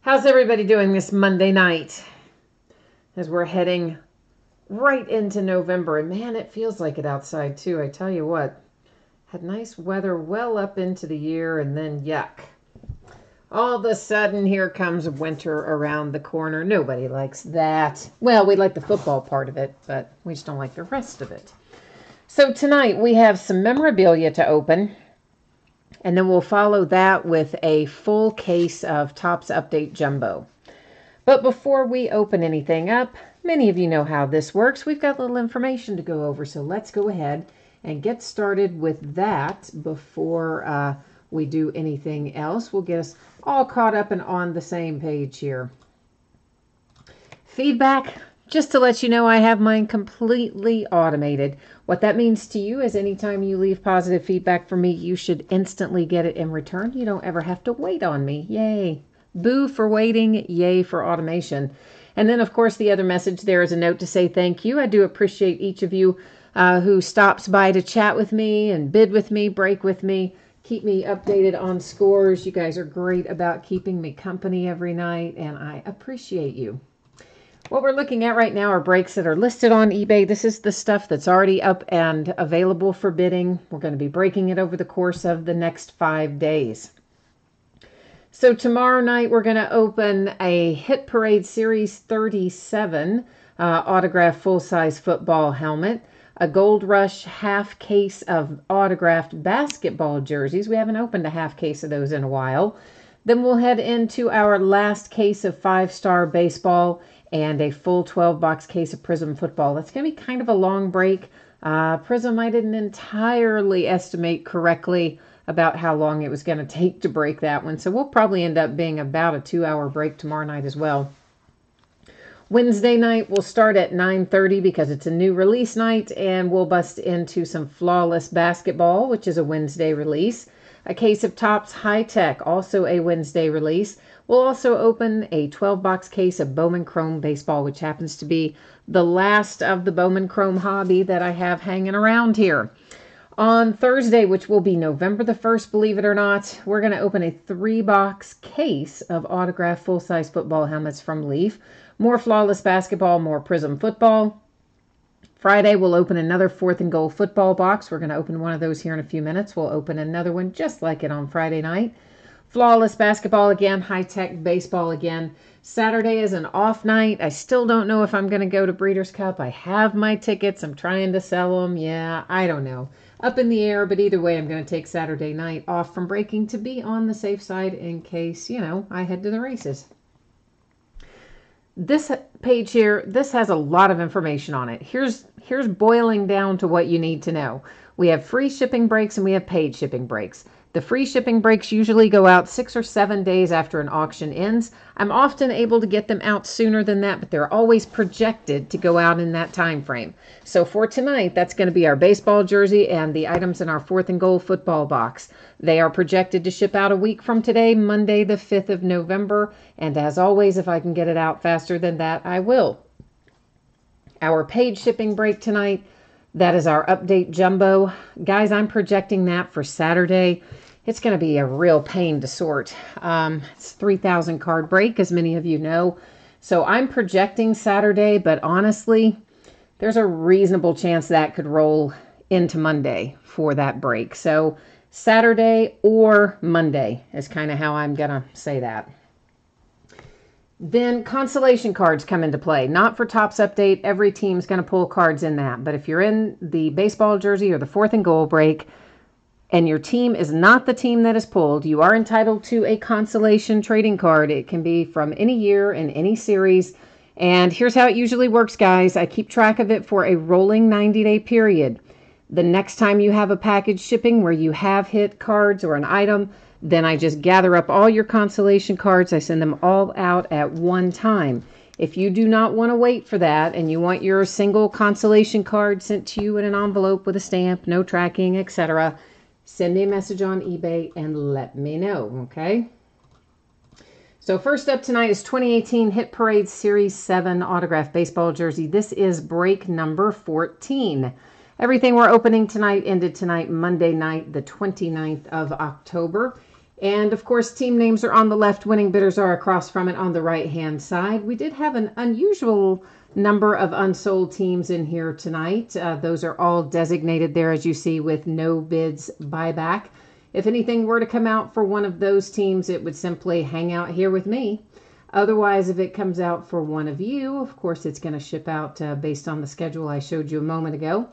How's everybody doing this Monday night as we're heading right into November? And man, it feels like it outside too. I tell you what, had nice weather well up into the year, and then yuck. All of a sudden, here comes winter around the corner. Nobody likes that. Well, we like the football part of it, but we just don't like the rest of it. So tonight we have some memorabilia to open. And then we'll follow that with a full case of Topps Update Jumbo. But before we open anything up, many of you know how this works. We've got a little information to go over, so let's go ahead and get started with that before we do anything else. We'll get us all caught up and on the same page here. Feedback. Just to let you know, I have mine completely automated. What that means to you is anytime you leave positive feedback for me, you should instantly get it in return. You don't ever have to wait on me. Yay. Boo for waiting. Yay for automation. And then, of course, the other message there is a note to say thank you. I do appreciate each of you who stops by to chat with me and bid with me, break with me, keep me updated on scores. You guys are great about keeping me company every night, and I appreciate you. What we're looking at right now are breaks that are listed on eBay. This is the stuff that's already up and available for bidding. We're going to be breaking it over the course of the next 5 days. So tomorrow night we're going to open a Hit Parade Series 37 autographed full-size football helmet, a Gold Rush half case of autographed basketball jerseys. We haven't opened a half case of those in a while. Then we'll head into our last case of 5-star baseball and a full 12-box case of Prism football. That's going to be kind of a long break. Prism, I didn't entirely estimate correctly about how long it was going to take to break that one, so we'll probably end up being about a 2-hour break tomorrow night as well. Wednesday night we'll start at 9:30 because it's a new release night, and we'll bust into some Flawless Basketball, which is a Wednesday release. A case of Topps High Tech, also a Wednesday release. We'll also open a 12-box case of Bowman Chrome Baseball, which happens to be the last of the Bowman Chrome hobby that I have hanging around here. On Thursday, which will be November the 1st, believe it or not, we're going to open a 3-box case of autographed full-size football helmets from Leaf. More Flawless Basketball, more Prism football. Friday, we'll open another 4th and Goal football box. We're going to open one of those here in a few minutes. We'll open another one just like it on Friday night. Flawless Basketball again, High Tech Baseball again. Saturday is an off night. I still don't know if I'm going to go to Breeders' Cup. I have my tickets. I'm trying to sell them. Yeah, I don't know. Up in the air, but either way, I'm going to take Saturday night off from breaking to be on the safe side in case, I head to the races. This page here, this has a lot of information on it. Here's boiling down to what you need to know. We have free shipping breaks and we have paid shipping breaks. The free shipping breaks usually go out 6 or 7 days after an auction ends. I'm often able to get them out sooner than that, but they're always projected to go out in that time frame. So for tonight, that's going to be our baseball jersey and the items in our 4th and Goal football box. They are projected to ship out a week from today, Monday the 5th of November. And as always, if I can get it out faster than that, I will. Our paid shipping break tonight, that is our Update Jumbo. Guys, I'm projecting that for Saturday. It's going to be a real pain to sort. It's 3,000 card break, as many of you know. So I'm projecting Saturday, but honestly, there's a reasonable chance that could roll into Monday for that break. So Saturday or Monday is kind of how I'm going to say that. Then consolation cards come into play. Not for Topps Update. Every team's going to pull cards in that. But if you're in the baseball jersey or the 4th and Goal break, and your team is not the team that is pulled, you are entitled to a consolation trading card. It can be from any year in any series. And here's how it usually works, guys. I keep track of it for a rolling 90-day period. The next time you have a package shipping where you have hit cards or an item, then I just gather up all your consolation cards. I send them all out at one time. If you do not want to wait for that and you want your single consolation card sent to you in an envelope with a stamp, no tracking, etc., send me a message on eBay and let me know, okay? So first up tonight is 2018 Hit Parade Series 7 autographed baseball jersey. This is break number 14. Everything we're opening tonight ended tonight, Monday night, the 29th of October. And of course, team names are on the left, winning bidders are across from it on the right-hand side. We did have an unusual number of unsold teams in here tonight. Those are all designated there, as you see, with no bids buyback. If anything were to come out for one of those teams, it would simply hang out here with me. Otherwise, if it comes out for one of you, of course, it's going to ship out based on the schedule I showed you a moment ago.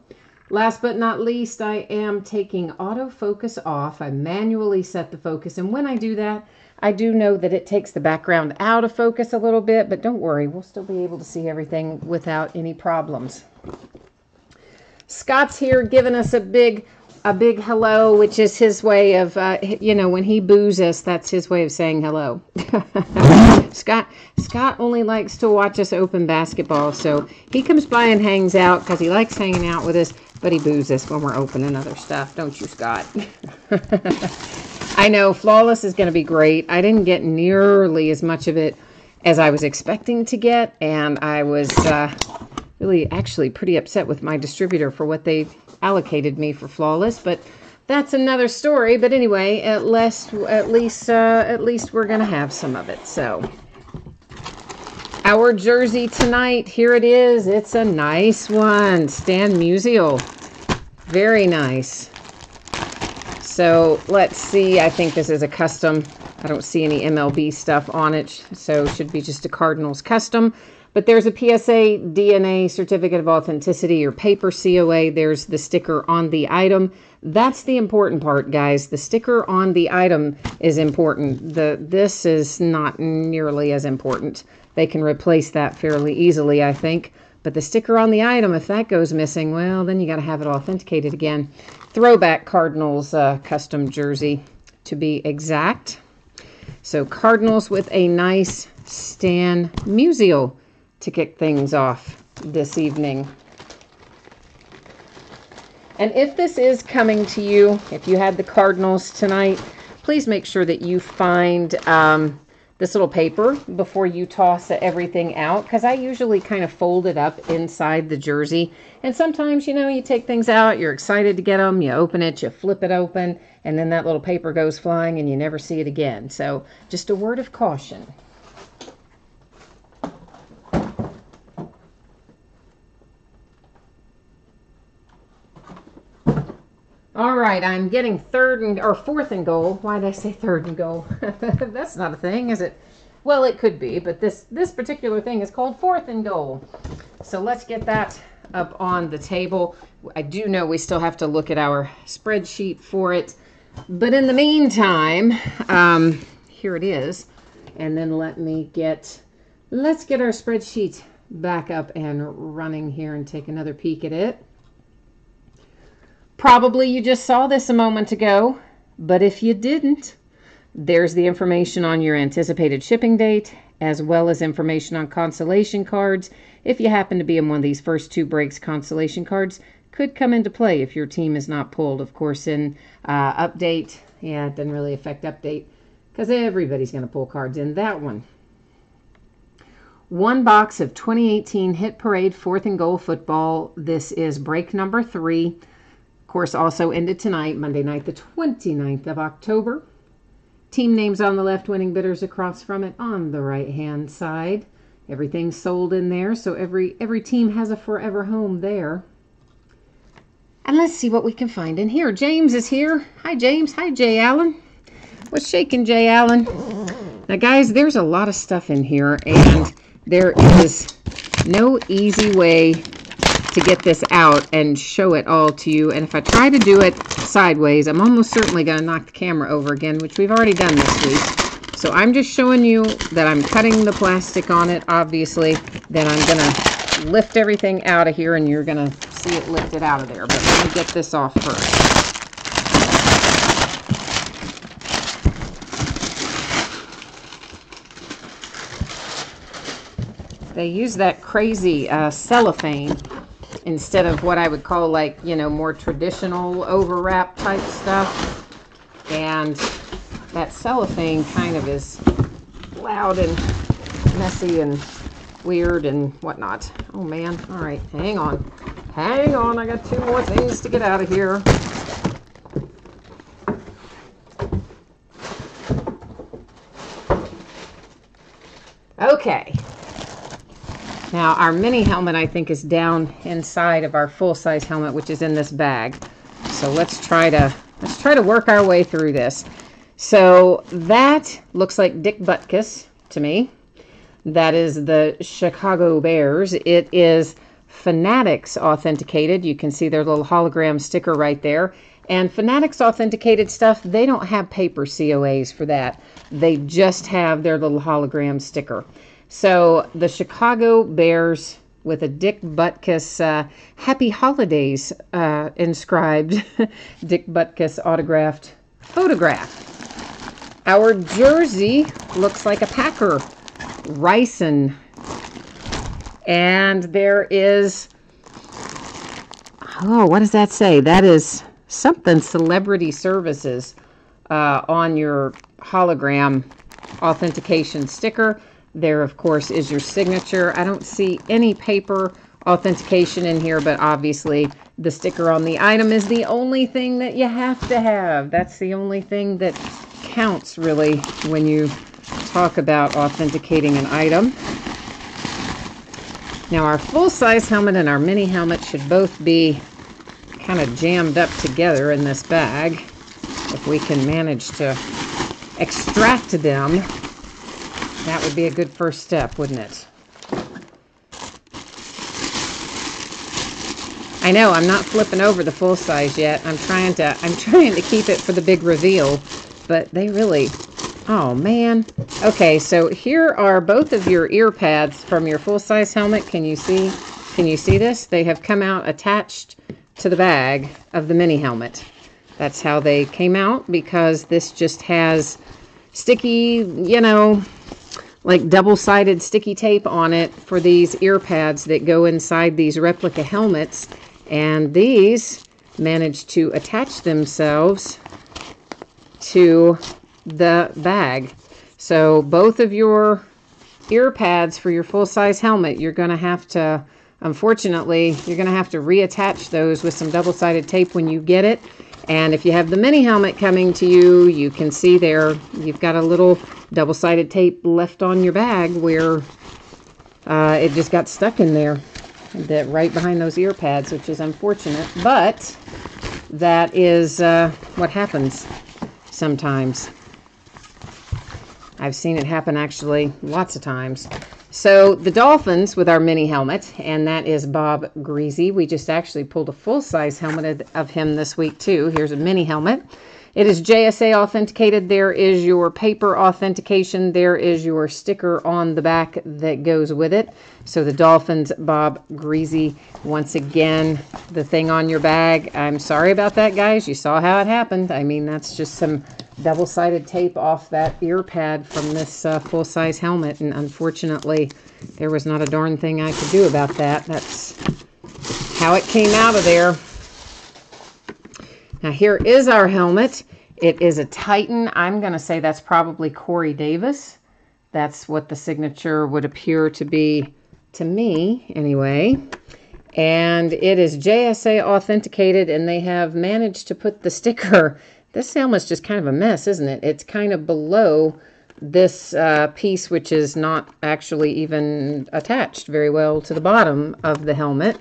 Last but not least, I am taking autofocus off. I manually set the focus, and when I do that, I do know that it takes the background out of focus a little bit, but don't worry, we'll still be able to see everything without any problems. Scott's here giving us a big hello, which is his way of, when he boos us, that's his way of saying hello. Scott only likes to watch us open basketball, so he comes by and hangs out because he likes hanging out with us, but he boos us when we're opening other stuff. Don't you, Scott? I know, Flawless is going to be great. I didn't get nearly as much of it as I was expecting to get, and I was really actually pretty upset with my distributor for what they allocated me for Flawless, but that's another story. But anyway, at least we're going to have some of it. So our jersey tonight, here it is. It's a nice one. Stan Musial. Very nice. So let's see. I think this is a custom. I don't see any MLB stuff on it, so it should be just a Cardinals custom. But there's a PSA DNA Certificate of Authenticity or paper COA. There's the sticker on the item. That's the important part, guys. The sticker on the item is important. This is not nearly as important. They can replace that fairly easily, I think. But the sticker on the item, if that goes missing, well, then you got to have it authenticated again. Throwback Cardinals custom jersey, to be exact. So Cardinals with a nice Stan Musial to kick things off this evening. And if this is coming to you, if you had the Cardinals tonight, please make sure that you find this little paper before you toss everything out, because I usually kind of fold it up inside the jersey. And sometimes, you take things out, you're excited to get them, you open it, you flip it open, and then that little paper goes flying and you never see it again. So just a word of caution. All right, I'm getting fourth and goal. Why did I say third and goal? That's not a thing, is it? Well, it could be, but this particular thing is called fourth and goal. So let's get that up on the table. I do know we still have to look at our spreadsheet for it. But in the meantime, here it is. And then let's get our spreadsheet back up and running here and take another peek at it. Probably you just saw this a moment ago, but if you didn't, there's the information on your anticipated shipping date, as well as information on consolation cards. If you happen to be in one of these first two breaks, consolation cards could come into play if your team is not pulled. Of course, in update, yeah, it doesn't really affect update because everybody's going to pull cards in that one. One box of 2018 Hit Parade 4th and Goal football. This is break number 3. Course also ended tonight, Monday night, the 29th of October. Team names on the left, winning bidders across from it on the right-hand side. Everything's sold in there, so every team has a forever home there. And let's see what we can find in here. James is here. Hi, James. Hi, Jay Allen. What's shaking, Jay Allen? Now, guys, there's a lot of stuff in here, and there is no easy way to get this out and show it all to you. And if I try to do it sideways, I'm almost certainly going to knock the camera over again, which we've already done this week. So I'm just showing you that I'm cutting the plastic on it, obviously. Then I'm going to lift everything out of here, and you're going to see it lifted out of there. But let me get this off first. They use that crazy cellophane instead of what I would call more traditional overwrap type stuff. And that cellophane kind of is loud and messy and weird and whatnot. Oh man, all right, hang on. Hang on, I got 2 more things to get out of here. Okay. Now our mini helmet, I think, is down inside of our full-size helmet, which is in this bag. So let's try to work our way through this. So that looks like Dick Butkus to me. That is the Chicago Bears. It is Fanatics authenticated. You can see their little hologram sticker right there. And Fanatics authenticated stuff, they don't have paper COAs for that. They just have their little hologram sticker. So the Chicago Bears with a Dick Butkus Happy Holidays inscribed Dick Butkus autographed photograph. Our jersey looks like a Packer, Ryson. And there is, oh, what does that say? That is something Celebrity Services on your hologram authentication sticker. There, of course, is your signature. I don't see any paper authentication in here, but obviously the sticker on the item is the only thing that you have to have. That's the only thing that counts, really, when you talk about authenticating an item. Now, our full-size helmet and our mini helmet should both be kind of jammed up together in this bag. If we can manage to extract them, that would be a good first step, wouldn't it? I know I'm not flipping over the full size yet. I'm trying to keep it for the big reveal, but they really, oh man. Okay, so here are both of your ear pads from your full size helmet. Can you see this? They have come out attached to the bag of the mini helmet. That's how they came out, because this just has sticky, like double-sided sticky tape on it for these ear pads that go inside these replica helmets, and these managed to attach themselves to the bag. So both of your ear pads for your full-size helmet, you're going to have to, unfortunately, you're going to have to reattach those with some double-sided tape when you get it. And if you have the mini helmet coming to you, you can see there, you've got a little double-sided tape left on your bag where it just got stuck in there, right behind those ear pads, which is unfortunate. But that is what happens sometimes. I've seen it happen actually lots of times. So the Dolphins with our mini helmet, and that is Bob Greasy. We just actually pulled a full-size helmet of him this week too. Here's a mini helmet. It is JSA authenticated. There is your paper authentication. There is your sticker on the back that goes with it. So the Dolphins, Bob Greasy. Once again, the thing on your bag. I'm sorry about that, guys. You saw how it happened. I mean, that's just some double-sided tape off that ear pad from this full-size helmet, and unfortunately there was not a darn thing I could do about that. That's how it came out of there. Now here is our helmet. It is a Titan. I'm going to say that's probably Corey Davis. That's what the signature would appear to be to me anyway. And it is JSA authenticated, and they have managed to put the sticker. This helmet's just kind of a mess, isn't it? It's kind of below this piece, which is not actually even attached very well to the bottom of the helmet.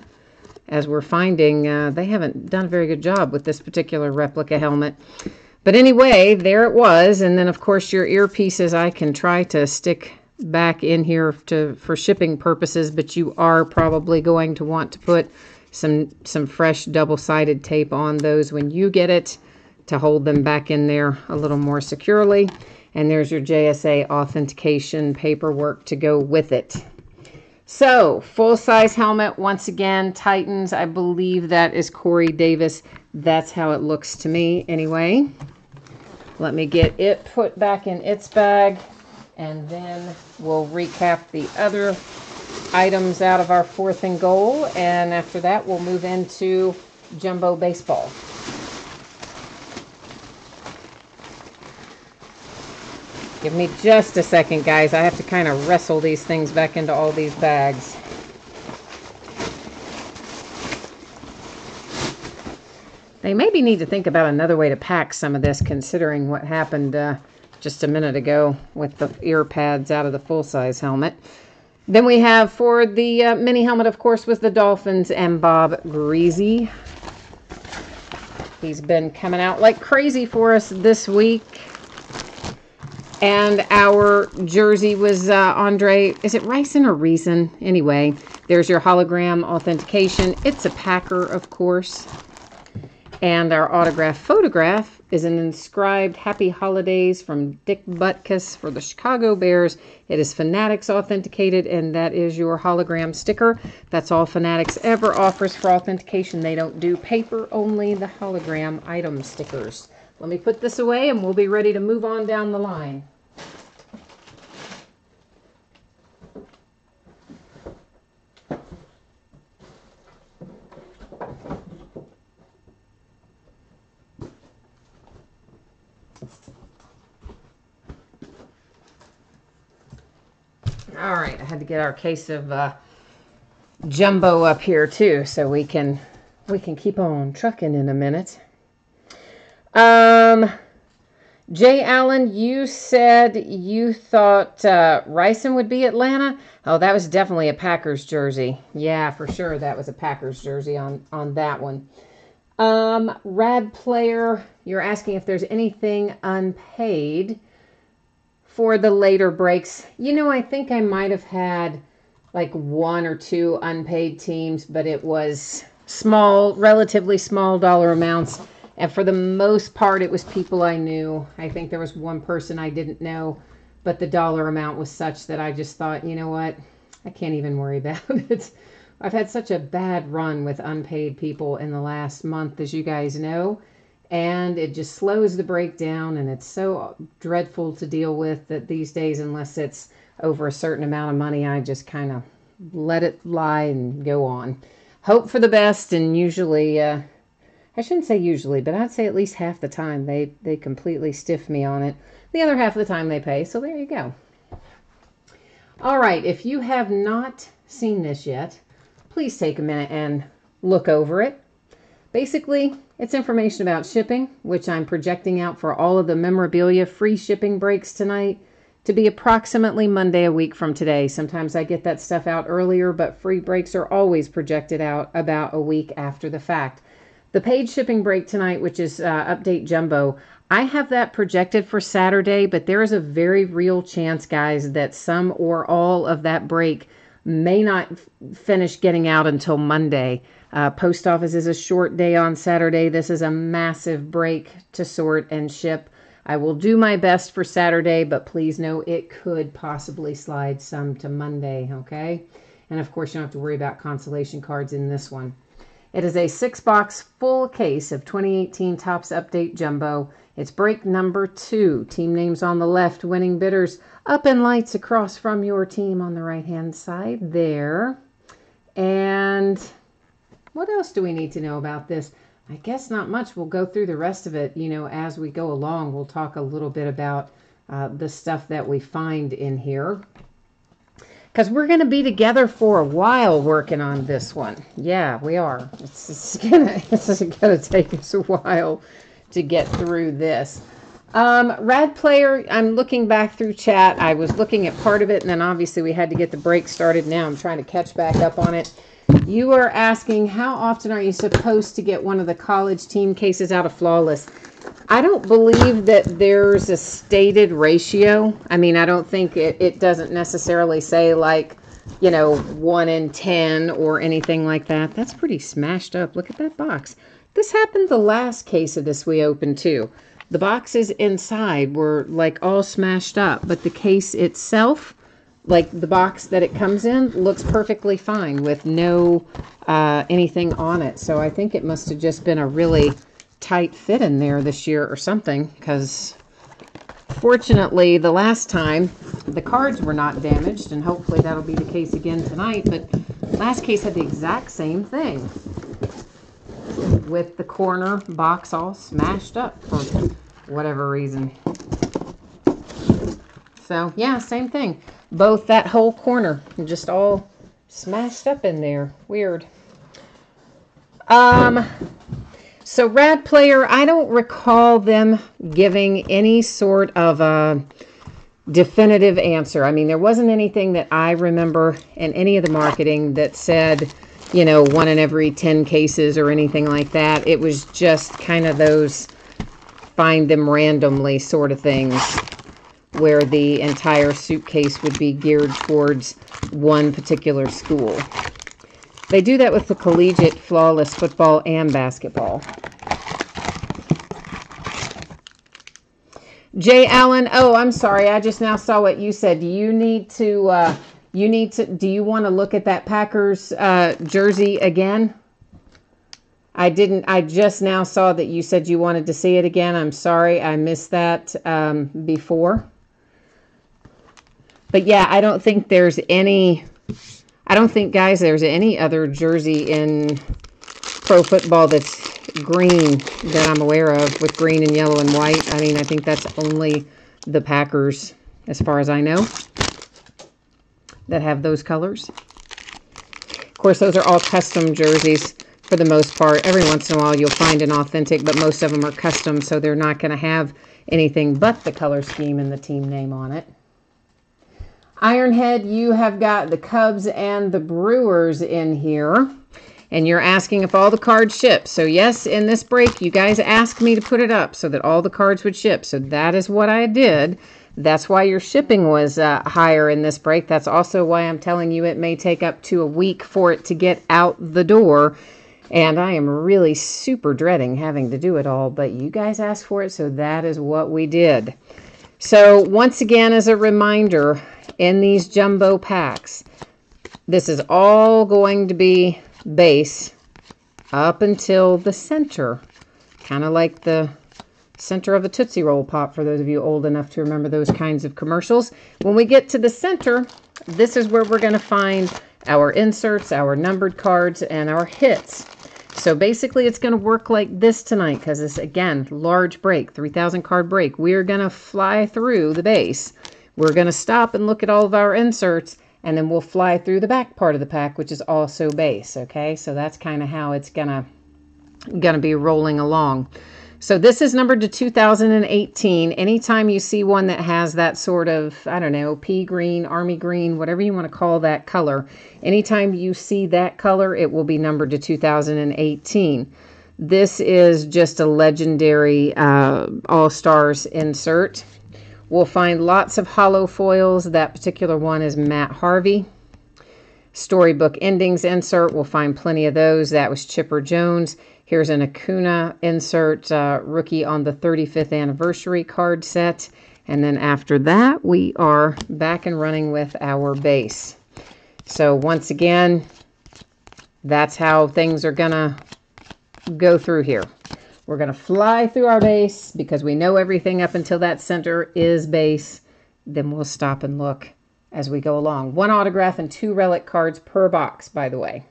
As we're finding, they haven't done a very good job with this particular replica helmet. But anyway, there it was. And then, of course, your earpieces I can try to stick back in here for shipping purposes, but you are probably going to want to put some fresh double-sided tape on those when you get it, to hold them back in there a little more securely. And there's your JSA authentication paperwork to go with it. So, full-size helmet, once again, Titans. I believe that is Corey Davis. That's how it looks to me anyway. Let me get it put back in its bag, and then we'll recap the other items out of our fourth and goal. And after that, we'll move into Jumbo Baseball. Give me just a second, guys. I have to kind of wrestle these things back into all these bags. They maybe need to think about another way to pack some of this, considering what happened just a minute ago with the ear pads out of the full-size helmet. Then we have for the mini helmet, of course, was the Dolphins and Bob Greasy. He's been coming out like crazy for us this week. And our jersey was Andre, is it Rison or Reason? Anyway, there's your hologram authentication. It's a Packer, of course. And our autograph photograph is an inscribed Happy Holidays from Dick Butkus for the Chicago Bears. It is Fanatics authenticated, and that is your hologram sticker. That's all Fanatics ever offers for authentication. They don't do paper, only the hologram item stickers. Let me put this away, and we'll be ready to move on down the line. All right, I had to get our case of jumbo up here too, so we can keep on trucking in a minute. Jay Allen, you said you thought Rison would be Atlanta. Oh, that was definitely a Packers jersey. Yeah, for sure, that was a Packers jersey on that one. Rad Player, you're asking if there's anything unpaid for the later breaks. You know, I think I might have had like 1 or 2 unpaid teams, but it was small, relatively small dollar amounts. And for the most part, it was people I knew. I think there was one person I didn't know, but the dollar amount was such that I just thought, you know what, I can't even worry about it. I've had such a bad run with unpaid people in the last month, as you guys know. And it just slows the break down, and it's so dreadful to deal with that these days, unless it's over a certain amount of money, I just kind of let it lie and go on. Hope for the best, and usually, I shouldn't say usually, but I'd say at least half the time they completely stiff me on it. The other half of the time they pay, so there you go. All right, if you have not seen this yet, please take a minute and look over it. Basically, it's information about shipping, which I'm projecting out for all of the memorabilia free shipping breaks tonight to be approximately Monday a week from today. Sometimes I get that stuff out earlier, but free breaks are always projected out about a week after the fact. The paid shipping break tonight, which is Update Jumbo, I have that projected for Saturday, but there is a very real chance, guys, that some or all of that break may not finish getting out until Monday. Post office is a short day on Saturday. This is a massive break to sort and ship. I will do my best for Saturday, but please know it could possibly slide some to Monday, okay? And of course, you don't have to worry about consolation cards in this one. It is a 6-box full case of 2018 Topps Update Jumbo. It's break number 2. Team names on the left, winning bidders up in lights across from your team on the right-hand side there. And what else do we need to know about this? I guess not much. We'll go through the rest of it, you know, as we go along. We'll talk a little bit about the stuff that we find in here, because we're going to be together for a while working on this one. Yeah, we are. It's gonna take us a while to get through this. Rad Player, I'm looking back through chat. I was looking at part of it, and then obviously we had to get the break started. Now I'm trying to catch back up on it. You are asking, how often are you supposed to get one of the college team cases out of Flawless? I don't believe that there's a stated ratio. I mean, I don't think it doesn't necessarily say like, you know, 1 in 10 or anything like that. That's pretty smashed up. Look at that box. This happened the last case of this we opened too. The boxes inside were like all smashed up, but the case itself, like the box that it comes in, looks perfectly fine with no anything on it. So I think it must have just been a really tight fit in there this year or something, because fortunately the last time the cards were not damaged, and hopefully that'll be the case again tonight, but last case had the exact same thing with the corner box all smashed up for whatever reason. So yeah, same thing. Both that whole corner just all smashed up in there. Weird. So Rad Player, I don't recall them giving any sort of a definitive answer. I mean, there wasn't anything that I remember in any of the marketing that said, you know, 1 in every 10 cases or anything like that. It was just kind of those find them randomly sort of things where the entire suitcase would be geared towards one particular school. They do that with the collegiate flawless football and basketball. Jay Allen, oh, I'm sorry. I just now saw what you said. Do you want to look at that Packers jersey again? I just now saw that you said you wanted to see it again. I'm sorry. I missed that before. But yeah, I don't think, guys, there's any other jersey in pro football that's green that I'm aware of, with green and yellow and white. I mean, I think that's only the Packers, as far as I know, that have those colors. Of course, those are all custom jerseys for the most part. Every once in a while you'll find an authentic, but most of them are custom, so they're not going to have anything but the color scheme and the team name on it. Ironhead, you have got the Cubs and the Brewers in here, and you're asking if all the cards ship. So yes, in this break, you guys asked me to put it up so that all the cards would ship. So that is what I did. That's why your shipping was higher in this break. That's also why I'm telling you it may take up to a week for it to get out the door. And I am really super dreading having to do it all, but you guys asked for it, so that is what we did. So once again, as a reminder, in these jumbo packs, this is all going to be base up until the center, kind of like the center of a Tootsie Roll Pop, for those of you old enough to remember those kinds of commercials. When we get to the center, this is where we're going to find our inserts, our numbered cards, and our hits. So basically it's going to work like this tonight, because this, again, large break, 3,000 card break. We're going to fly through the base. We're going to stop and look at all of our inserts, and then we'll fly through the back part of the pack, which is also base, okay? So that's kind of how it's gonna be rolling along. So this is numbered to 2018. Anytime you see one that has that sort of, I don't know, pea green, army green, whatever you want to call that color, anytime you see that color, it will be numbered to 2018. This is just a legendary All-Stars insert. We'll find lots of hollow foils. That particular one is Matt Harvey. Storybook endings insert. We'll find plenty of those. That was Chipper Jones. Here's an Acuna insert, rookie on the 35th anniversary card set. And then after that, we are back and running with our base. So once again, that's how things are going to go through here. We're going to fly through our base because we know everything up until that center is base. Then we'll stop and look as we go along. 1 autograph and 2 relic cards per box, by the way.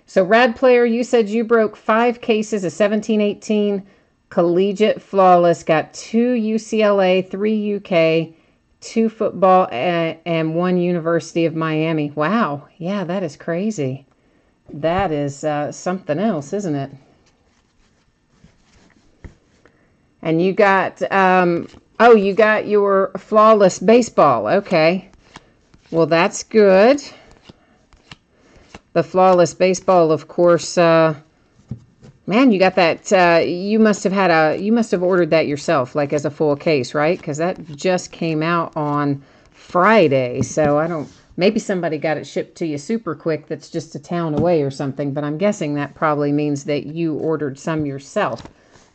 So Rad Player, you said you broke 5 cases of 1718 collegiate flawless, got 2 UCLA, 3 UK, 2 football, and 1 University of Miami. Wow. Yeah, that is crazy. That is something else, isn't it? And you got, oh, you got your flawless baseball. Okay. Well, that's good. The flawless baseball, of course, man, you got that, you must have ordered that yourself, like as a full case, right? Because that just came out on Friday. So maybe somebody got it shipped to you super quick that's just a town away or something, but I'm guessing that probably means that you ordered some yourself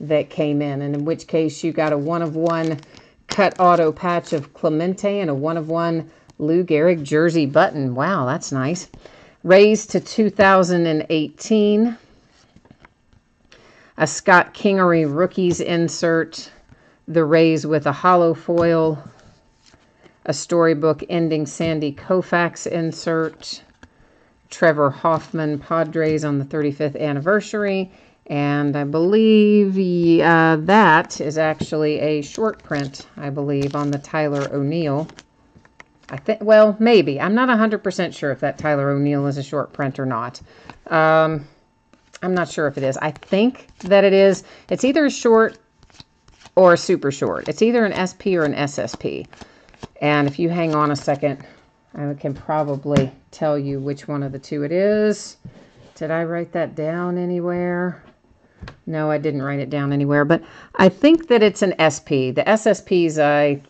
that came in, and in which case you got a 1-of-1 cut auto patch of Clemente and a 1-of-1 Lou Gehrig jersey button. Wow, that's nice. Raised to 2018. A Scott Kingery rookies insert. The Rays with a hollow foil. A storybook ending Sandy Koufax insert. Trevor Hoffman Padres on the 35th anniversary. And I believe that is actually a short print, I believe, on the Tyler O'Neill. Well, maybe. I'm not 100% sure if that Tyler O'Neill is a short print or not. I'm not sure if it is. I think that it is. It's either a short or a super short. It's either an SP or an SSP. And if you hang on a second, I can probably tell you which one of the two it is. Did I write that down anywhere? No, I didn't write it down anywhere, but I think that it's an SP. The SSPs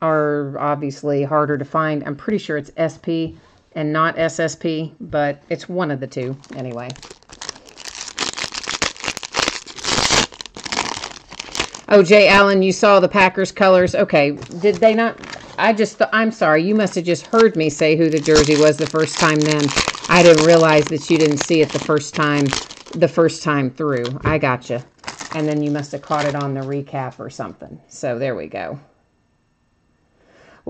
are obviously harder to find. I'm pretty sure it's SP and not SSP, but it's one of the two anyway. Oh, Jay Allen, you saw the Packers colors. Okay, did they not? I'm sorry, you must have just heard me say who the jersey was the first time then. I didn't realize that you didn't see it the first time through. I gotcha. And then you must have caught it on the recap or something. So there we go.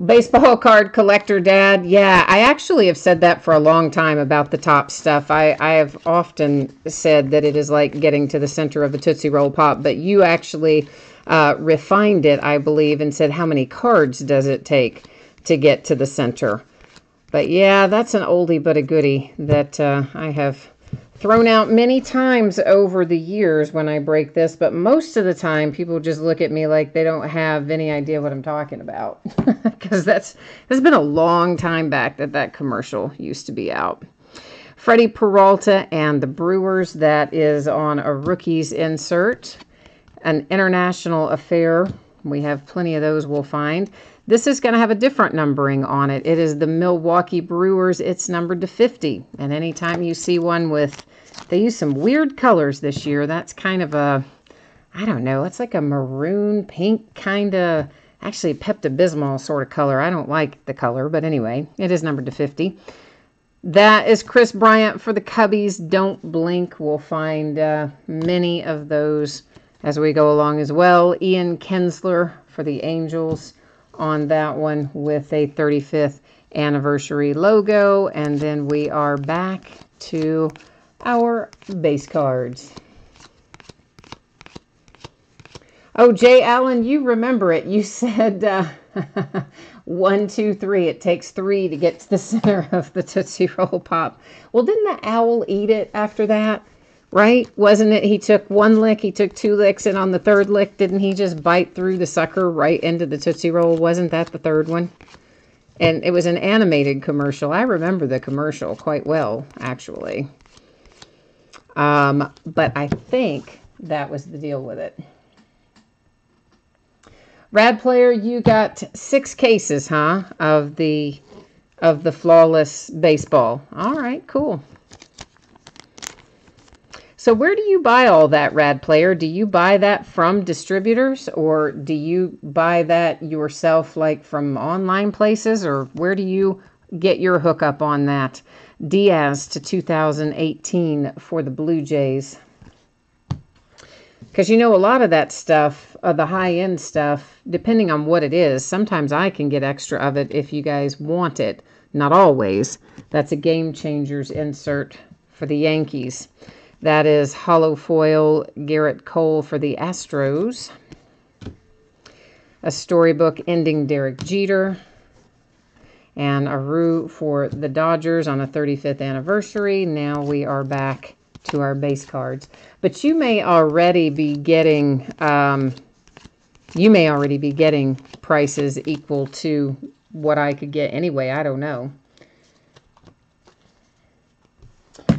Baseball card collector, Dad. Yeah, I actually have said that for a long time about the top stuff. I have often said that it is like getting to the center of a Tootsie Roll Pop, but you actually refined it, I believe, and said how many cards does it take to get to the center. But yeah, that's an oldie but a goodie that I have thrown out many times over the years when I break this, but most of the time people just look at me like they don't have any idea what I'm talking about, because that's been a long time back that commercial used to be out. Freddie Peralta and the Brewers, that is on a rookies insert. An international affair, we have plenty of those we'll find. This is going to have a different numbering on it. It is the Milwaukee Brewers. It's numbered to 50. And anytime you see one with, they use some weird colors this year. That's kind of a, I don't know, it's like a maroon pink kind of, actually Pepto-Bismol sort of color. I don't like the color, but anyway, it is numbered to 50. That is Chris Bryant for the Cubbies. Don't blink. We'll find many of those as we go along as well. Ian Kinsler for the Angels on that one with a 35th anniversary logo. And then we are back to our base cards. Oh, Jay Allen, you remember it. You said 1, 2, 3. It takes 3 to get to the center of the Tootsie Roll Pop. Well, didn't the owl eat it after that? Right? Wasn't it? He took 1 lick, he took 2 licks, and on the 3rd lick, didn't he just bite through the sucker right into the Tootsie Roll? Wasn't that the 3rd one? And it was an animated commercial. I remember the commercial quite well, actually. But I think that was the deal with it. Rad Player, you got 6 cases, huh? Of the flawless baseball. All right, cool. So where do you buy all that, Rad Player? Do you buy that from distributors, or do you buy that yourself, like from online places, or where do you get your hookup on that? Diaz to 2018 for the Blue Jays. Because, you know, a lot of that stuff, the high-end stuff, depending on what it is, sometimes I can get extra of it if you guys want it. Not always. That's a Game Changers insert for the Yankees. That is hollow foil Garrett Cole for the Astros. A storybook ending Derek Jeter. And a Rue for the Dodgers on a 35th anniversary. Now we are back to our base cards. But you may already be getting prices equal to what I could get anyway. I don't know.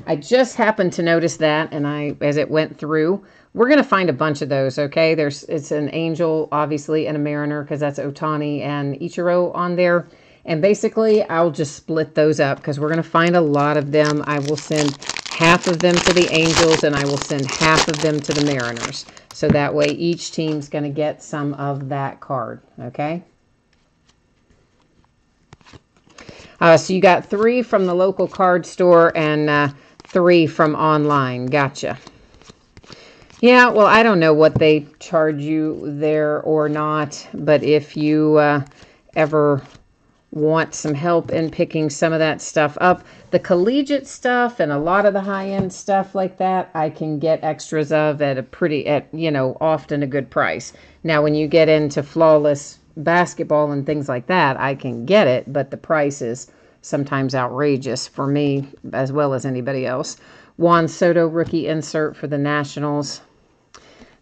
I just happened to notice that, and as it went through, we're going to find a bunch of those, okay? It's an Angel, obviously, and a Mariner, because that's Ohtani and Ichiro on there. And basically, I'll just split those up, because we're going to find a lot of them. I will send half of them to the Angels, and I will send half of them to the Mariners. So that way, each team's going to get some of that card, okay? So you got 3 from the local card store, and 3 from online. Gotcha. Yeah, well, I don't know what they charge you there or not, but if you ever want some help in picking some of that stuff up, the collegiate stuff and a lot of the high-end stuff like that, I can get extras of at often a good price. Now, when you get into flawless basketball and things like that, I can get it, but the price is sometimes outrageous for me as well as anybody else. Juan Soto rookie insert for the Nationals.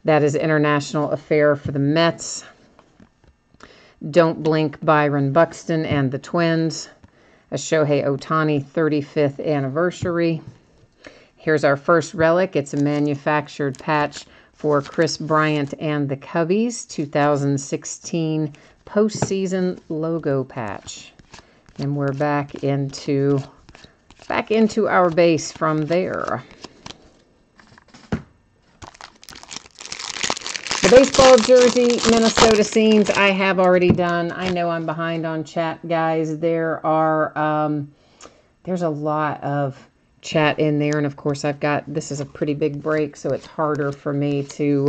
That is International Affair for the Mets. Don't Blink, Byron Buxton and the Twins. A Shohei Ohtani 35th anniversary. Here's our first relic. It's a manufactured patch for Kris Bryant and the Cubbies. 2016 postseason logo patch. And we're back into our base from there. The baseball jersey, Minnesota scenes, I have already done. I know I'm behind on chat, guys. There's a lot of chat in there, and of course this is a pretty big break, so it's harder for me to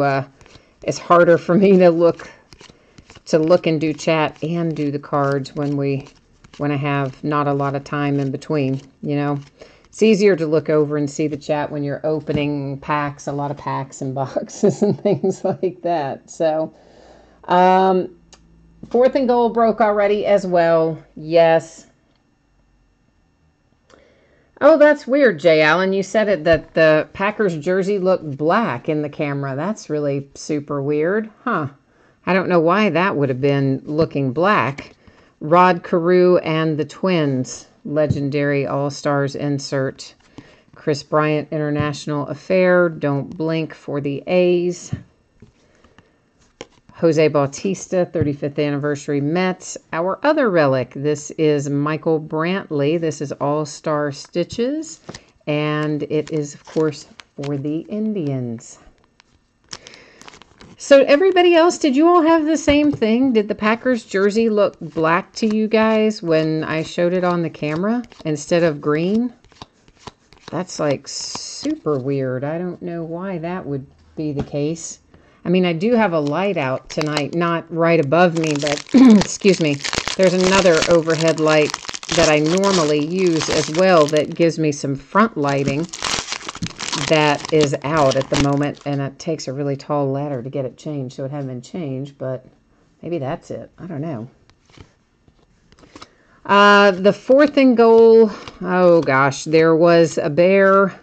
look and do chat and do the cards when I have not a lot of time in between, you know. It's easier to look over and see the chat when you're opening packs, a lot of packs and boxes and things like that. So, 4th and goal broke already as well. Yes. Oh, that's weird, Jay Allen. You said it that the Packers jersey looked black in the camera. That's really super weird. Huh. I don't know why that would have been looking black. Rod Carew and the Twins. Legendary All-Stars insert. Kris Bryant International Affair. Don't Blink for the A's. Jose Bautista 35th anniversary Mets. Our other relic. This is Michael Brantley. This is All-Star Stitches. And it is, of course, for the Indians. So everybody else, did you all have the same thing? Did the Packers jersey look black to you guys when I showed it on the camera instead of green? That's like super weird. I don't know why that would be the case. I mean, I do have a light out tonight, not right above me, but excuse me. There's another overhead light that I normally use as well that gives me some front lighting. That is out at the moment, and it takes a really tall ladder to get it changed, so it hasn't been changed, but maybe that's it. I don't know. The 4th and goal, oh gosh, there was a bear.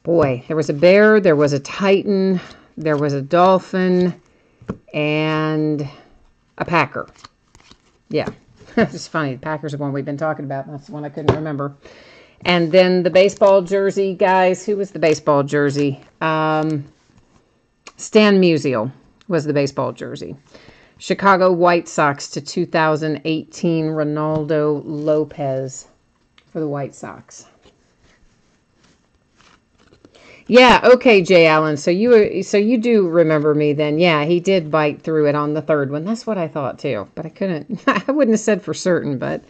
Boy, there was a bear, there was a titan, there was a dolphin, and a packer. Yeah, it's funny. The Packers are one we've been talking about. That's the one I couldn't remember. And then the baseball jersey, guys. Who was the baseball jersey? Stan Musial was the baseball jersey. Chicago White Sox to 2018 Ronaldo Lopez for the White Sox. Yeah, okay, Jay Allen. So you do remember me then. Yeah, he did bite through it on the 3rd one. That's what I thought too. But I couldn't. I wouldn't have said for certain, but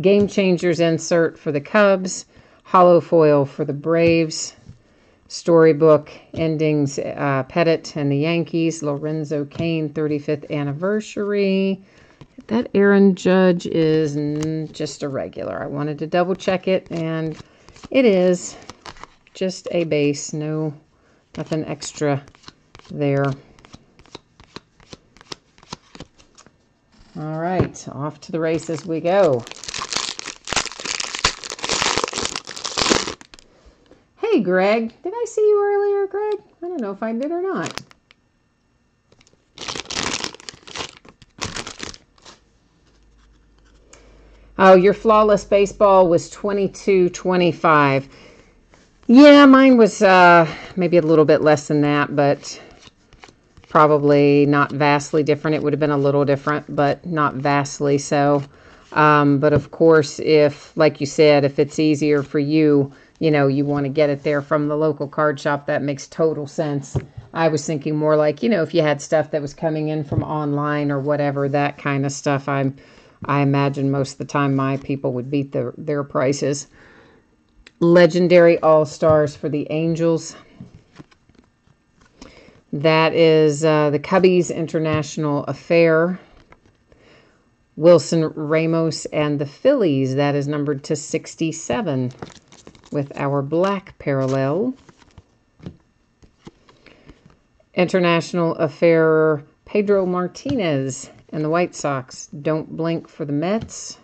Game Changers insert for the Cubs. Hollow foil for the Braves. Storybook endings, Pettit and the Yankees. Lorenzo Cain, 35th anniversary. That Aaron Judge is just a regular. I wanted to double check it, and it is just a base. Nothing extra there. All right, off to the races we go. Hey, Greg. Did I see you earlier, Greg? I don't know if I did or not. Oh, your flawless baseball was 22-25. Yeah, mine was maybe a little bit less than that, but probably not vastly different. It would have been a little different, but not vastly so. But of course, if, like you said, if it's easier for you, you want to get it there from the local card shop, that makes total sense. I was thinking more like, if you had stuff that was coming in from online or whatever, that kind of stuff, I imagine most of the time my people would beat their prices. Legendary All-Stars for the Angels. That is the Cubbies International Affair. Wilson Ramos and the Phillies. That is numbered to 67 with our black parallel. International Affair, Pedro Martinez and the White Sox. Don't Blink for the Mets.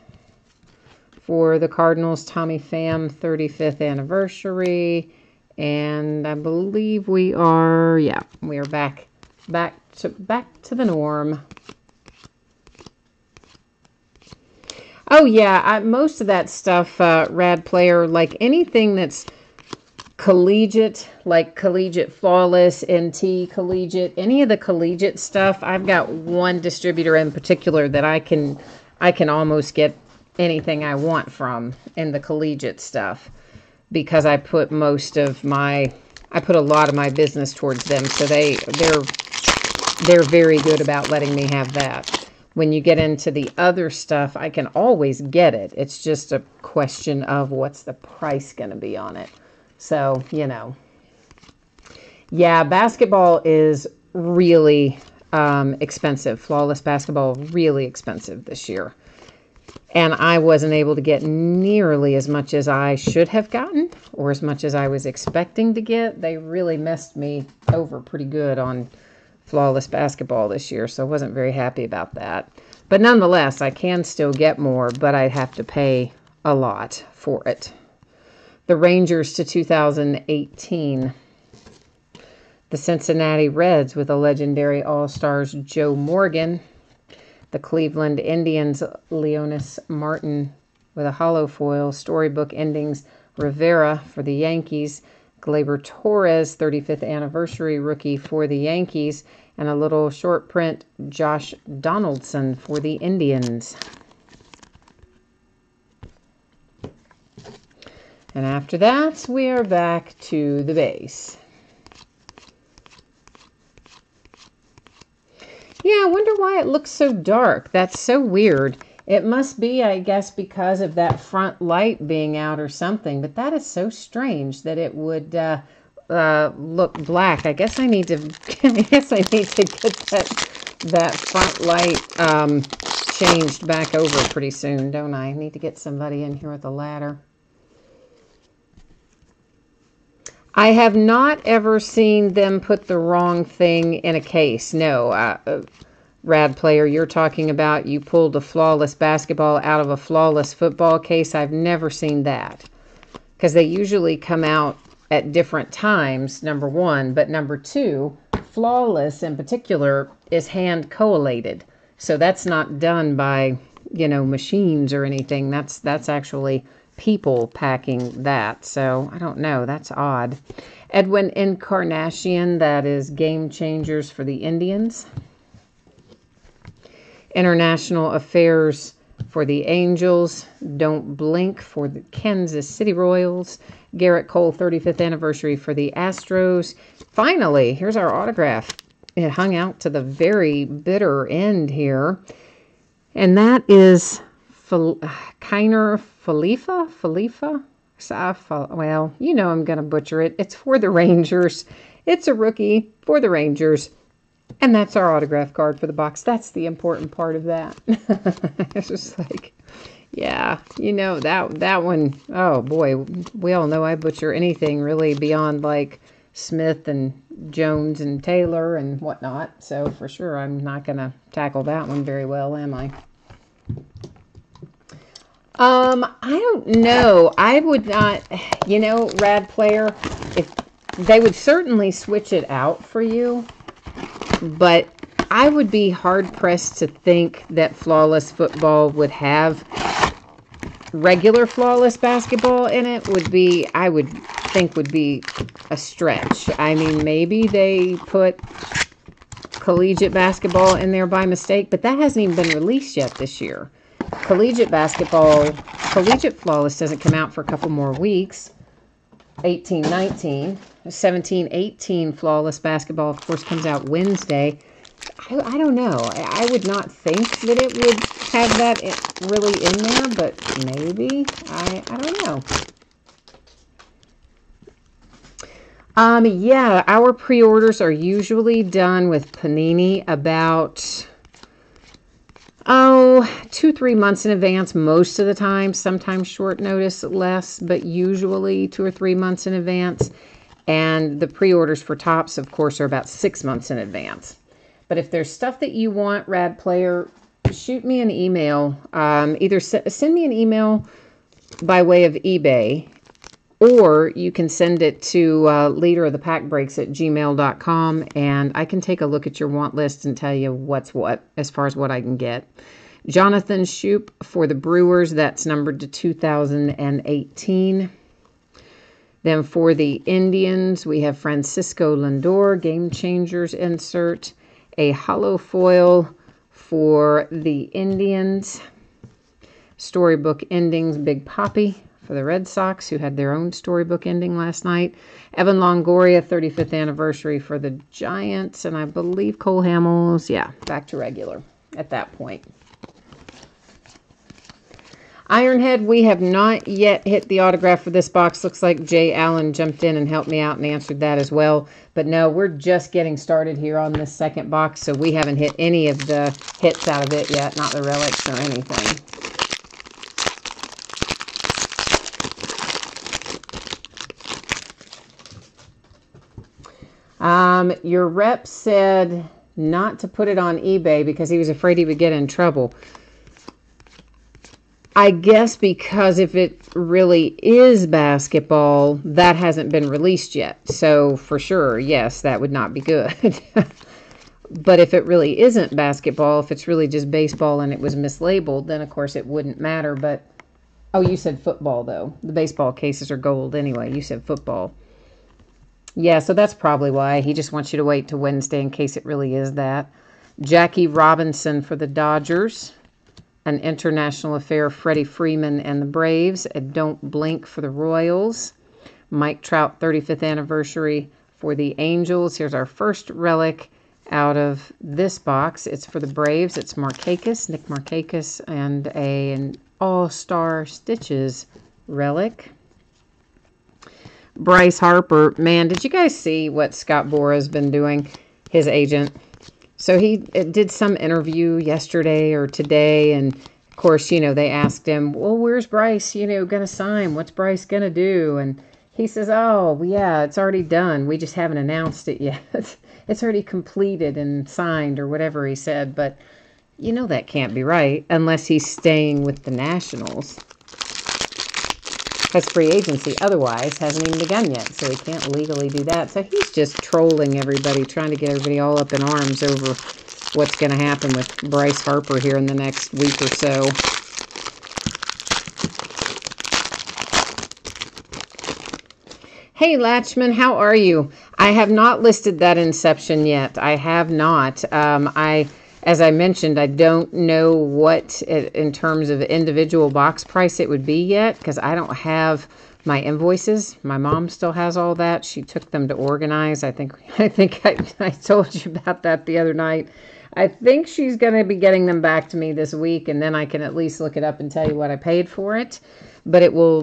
for the Cardinals, Tommy Pham 35th anniversary. And I believe we are back to the norm. Oh yeah, most of that stuff, Rad Player, like anything that's collegiate, like Collegiate Flawless, NT Collegiate, any of the collegiate stuff, I've got one distributor in particular that I can almost get anything I want from in the collegiate stuff, because I put a lot of my business towards them, so they're very good about letting me have that. When you get into the other stuff, I can always get it. It's just a question of what's the price going to be on it. So, you know. Yeah, basketball is really expensive. Flawless basketball, really expensive this year. And I wasn't able to get nearly as much as I should have gotten, or as much as I was expecting to get. They really messed me over pretty good on Flawless basketball this year, so I wasn't very happy about that. But nonetheless, I can still get more, but I have to pay a lot for it. The Rangers to 2018. The Cincinnati Reds with the legendary All-Stars Joe Morgan. The Cleveland Indians, Leonys Martin with a hollow foil. Storybook endings, Rivera for the Yankees. Gleyber Torres, 35th anniversary rookie for the Yankees. And a little short print, Josh Donaldson for the Indians. And after that, we are back to the base. Yeah, I wonder why it looks so dark. That's so weird. It must be, I guess, because of that front light being out or something. But that is so strange that it would look black. I guess I need to. I guess I need to get that front light changed back over pretty soon, don't I? I need to get somebody in here with a ladder. I have not ever seen them put the wrong thing in a case. No, Rad Player, you're talking about you pulled a Flawless basketball out of a Flawless football case. I've never seen that, because they usually come out at different times, number one. But number two, Flawless in particular is hand collated. So that's not done by, machines or anything. That's actually people packing that. So I don't know, that's odd. Edwin Encarnacion, that is Game Changers for the Indians. International Affairs for the Angels. Don't Blink for the Kansas City Royals. Garrett Cole, 35th anniversary for the Astros. Finally, here's our autograph. It hung out to the very bitter end here, and that is Kiner Falefa? Well, I'm going to butcher it. It's for the Rangers. It's a rookie for the Rangers. And that's our autograph card for the box. That's the important part of that. It's just like, yeah, that one, oh boy, we all know I butcher anything really beyond like Smith and Jones and Taylor and whatnot. So for sure, I'm not going to tackle that one very well, am I? I don't know. I would not, Rad Player, if they would certainly switch it out for you, but I would be hard pressed to think that Flawless football would have regular Flawless basketball in it. I would think would be a stretch. I mean, maybe they put collegiate basketball in there by mistake, but that hasn't even been released yet this year. Collegiate Flawless doesn't come out for a couple more weeks. 18-19. 17-18 Flawless basketball, of course, comes out Wednesday. I don't know. I would not think that it would have that really in there, but maybe. I don't know. Yeah, our pre-orders are usually done with Panini about 2-3 months in advance most of the time. Sometimes short notice, less, but usually 2 or 3 months in advance. And the pre-orders for Topps, of course, are about 6 months in advance. But if there's stuff that you want, Rad Player, shoot me an email. Either send me an email by way of eBay, or you can send it to leaderofthepackbreaks@gmail.com, and I can take a look at your want list and tell you what's what as far as what I can get. Jonathan Shoup for the Brewers, that's numbered to 2018. Then for the Indians, we have Francisco Lindor, Game Changers insert, a hollow foil for the Indians, Storybook Endings, Big Papi for the Red Sox, who had their own storybook ending last night, Evan Longoria, 35th anniversary for the Giants, and I believe Cole Hamels, yeah, back to regular at that point. Ironhead, we have not yet hit the autograph for this box. Looks like Jay Allen jumped in and helped me out and answered that as well. But no, we're just getting started here on this second box, so we haven't hit any of the hits out of it yet, not the relics or anything. Your rep said not to put it on eBay because he was afraid he would get in trouble. I guess because if it really is basketball, that hasn't been released yet. So for sure, yes, that would not be good. But if it really isn't basketball, if it's really just baseball and it was mislabeled, then of course it wouldn't matter. But, oh, you said football though. The baseball cases are gold anyway. You said football. Yeah, so that's probably why. He just wants you to wait till Wednesday in case it really is that. Jackie Robinson for the Dodgers. An international affair, Freddie Freeman and the Braves. A Don't Blink for the Royals. Mike Trout, 35th anniversary for the Angels. Here's our first relic out of this box. It's for the Braves. It's Markakis, Nick Markakis, and an All-Star Stitches relic. Bryce Harper. Man, did you guys see what Scott Bora's been doing? His agent. So he did some interview yesterday or today, and of course, you know, they asked him, well, where's Bryce, you know, going to sign? What's Bryce going to do? And he says, oh, yeah, it's already done. We just haven't announced it yet. It's already completed and signed or whatever he said. But you know that can't be right unless he's staying with the Nationals. Because free agency otherwise hasn't even begun yet, so he can't legally do that. So he's just trolling everybody, trying to get everybody all up in arms over what's going to happen with Bryce Harper here in the next week or so. Hey, Latchman, how are you? I have not listed that Inception yet. I have not. As I mentioned, I don't know what, in terms of individual box price, it would be yet, because I don't have my invoices. My mom still has all that. She took them to organize. I think I told you about that the other night. I think she's going to be getting them back to me this week, and then I can at least look it up and tell you what I paid for it. But it will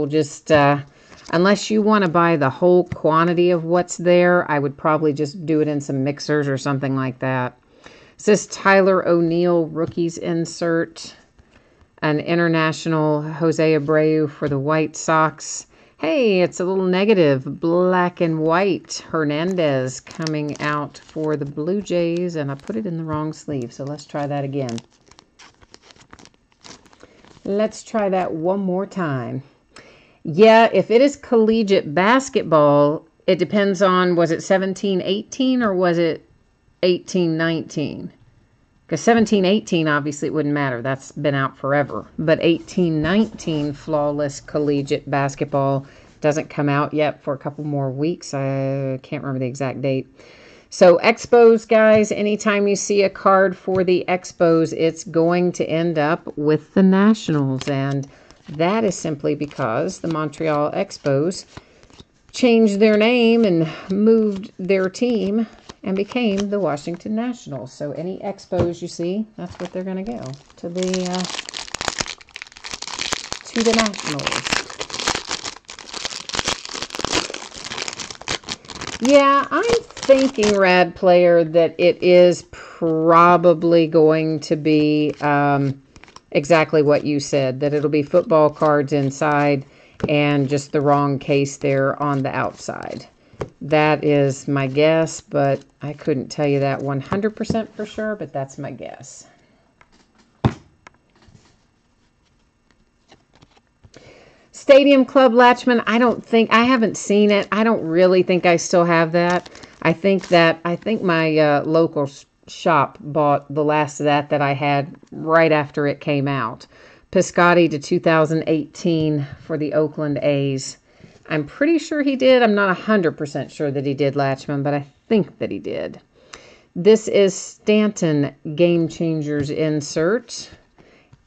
just, unless you want to buy the whole quantity of what's there, I would probably just do it in some mixers or something like that. This is Tyler O'Neill, rookies insert. An international Jose Abreu for the White Sox. Hey, it's a little negative. Black and white. Hernandez coming out for the Blue Jays. And I put it in the wrong sleeve, so let's try that again. Let's try that one more time. Yeah, if it is collegiate basketball, it depends on, was it 17-18 or was it 18-19? Because 17-18, obviously, it wouldn't matter. That's been out forever. But 18-19 flawless collegiate basketball doesn't come out yet for a couple more weeks. I can't remember the exact date. So Expos, guys, anytime you see a card for the Expos, it's going to end up with the Nationals. And that is simply because the Montreal Expos changed their name and moved their team and became the Washington Nationals. So any Expos you see, that's what they're going to go, to the Nationals. Yeah, I'm thinking, Rad Player, that it is probably going to be exactly what you said, that it'll be football cards inside and just the wrong case there on the outside. That is my guess, but I couldn't tell you that 100% for sure, but that's my guess. Stadium Club Latchman, I haven't seen it. I don't really think I still have that. I think my local shop bought the last of that I had right after it came out. Piscotty to 2018 for the Oakland A's. I'm pretty sure he did. I'm not 100% sure that he did Latchman, but I think that he did. This is Stanton Game Changers insert.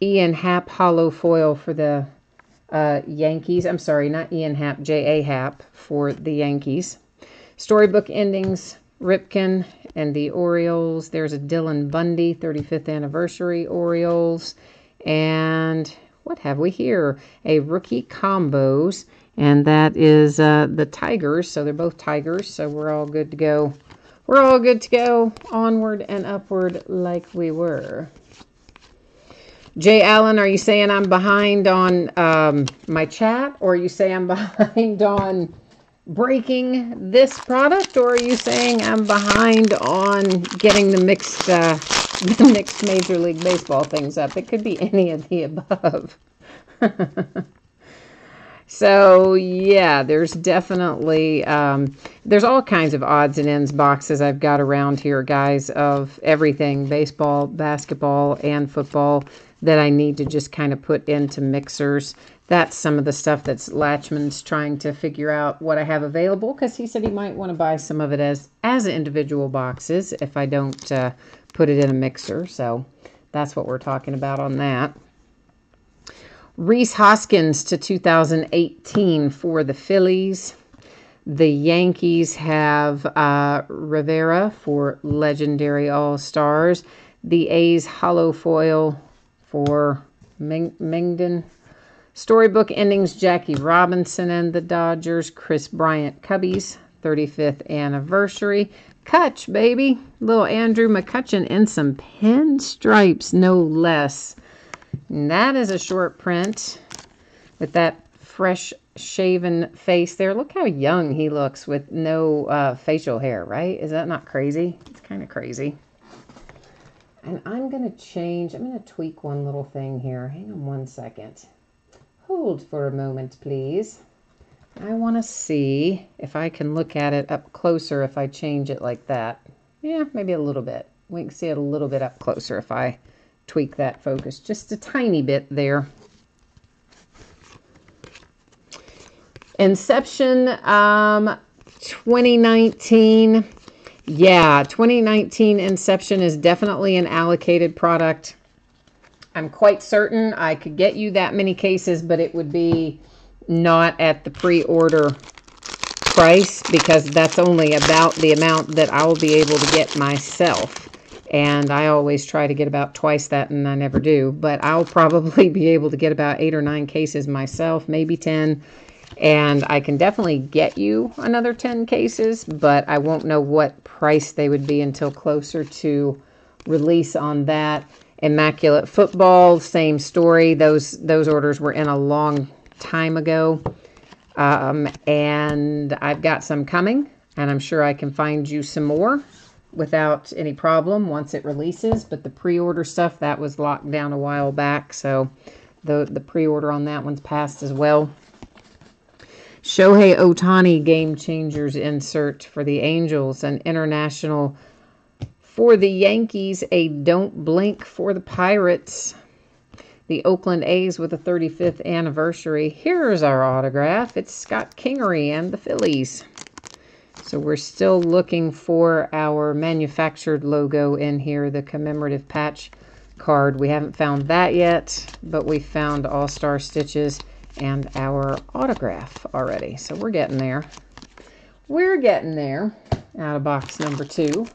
Ian Happ hollow foil for the Yankees. I'm sorry, not Ian Happ, J.A. Happ for the Yankees. Storybook endings, Ripken and the Orioles. There's a Dylan Bundy, 35th anniversary Orioles. And what have we here? A rookie combos, and that is the Tigers. So they're both Tigers, so we're all good to go. We're all good to go onward and upward like we were. Jay Allen, are you saying I'm behind on my chat, or you say I'm behind on breaking this product, or are you saying I'm behind on getting the mixed Major League Baseball things up? It could be any of the above. So, yeah, there's definitely, there's all kinds of odds and ends boxes I've got around here, guys, of everything, baseball, basketball, and football, that I need to just kind of put into mixers. That's some of the stuff that's Latchman's trying to figure out what I have available, because he said he might want to buy some of it as individual boxes if I don't put it in a mixer. So that's what we're talking about on that. Rhys Hoskins to 2018 for the Phillies. The Yankees have Rivera for Legendary All-Stars. The A's hollow foil for Mengden. Storybook endings, Jackie Robinson and the Dodgers. Chris Bryant Cubbies, 35th anniversary. Kutch, baby. Little Andrew McCutchen in some pinstripes, no less. And that is a short print with that fresh shaven face there. Look how young he looks with no facial hair, right? Is that not crazy? It's kind of crazy. And I'm going to tweak one little thing here. Hang on one second. Hold for a moment, please. I want to see if I can look at it up closer if I change it like that. Yeah, maybe a little bit. We can see it a little bit up closer if I tweak that focus just a tiny bit there. Inception 2019. Yeah, 2019 Inception is definitely an allocated product. I'm quite certain I could get you that many cases, but it would be not at the pre-order price, because that's only about the amount that I will be able to get myself. And I always try to get about twice that, and I never do. But I'll probably be able to get about 8 or 9 cases myself, maybe 10. And I can definitely get you another 10 cases, but I won't know what price they would be until closer to release on that. Immaculate Football, same story. Those orders were in a long time ago. And I've got some coming, and I'm sure I can find you some more without any problem once it releases. But the pre-order stuff, that was locked down a while back, so the pre-order on that one's passed as well. Shohei Ohtani Game Changers insert for the Angels, an international for the Yankees, a Don't Blink for the Pirates. The Oakland A's with a 35th anniversary. Here's our autograph. It's Scott Kingery and the Phillies. So we're still looking for our manufactured logo in here, the commemorative patch card. We haven't found that yet, but we found All-Star Stitches and our autograph already. So we're getting there. We're getting there. Out of box number 2.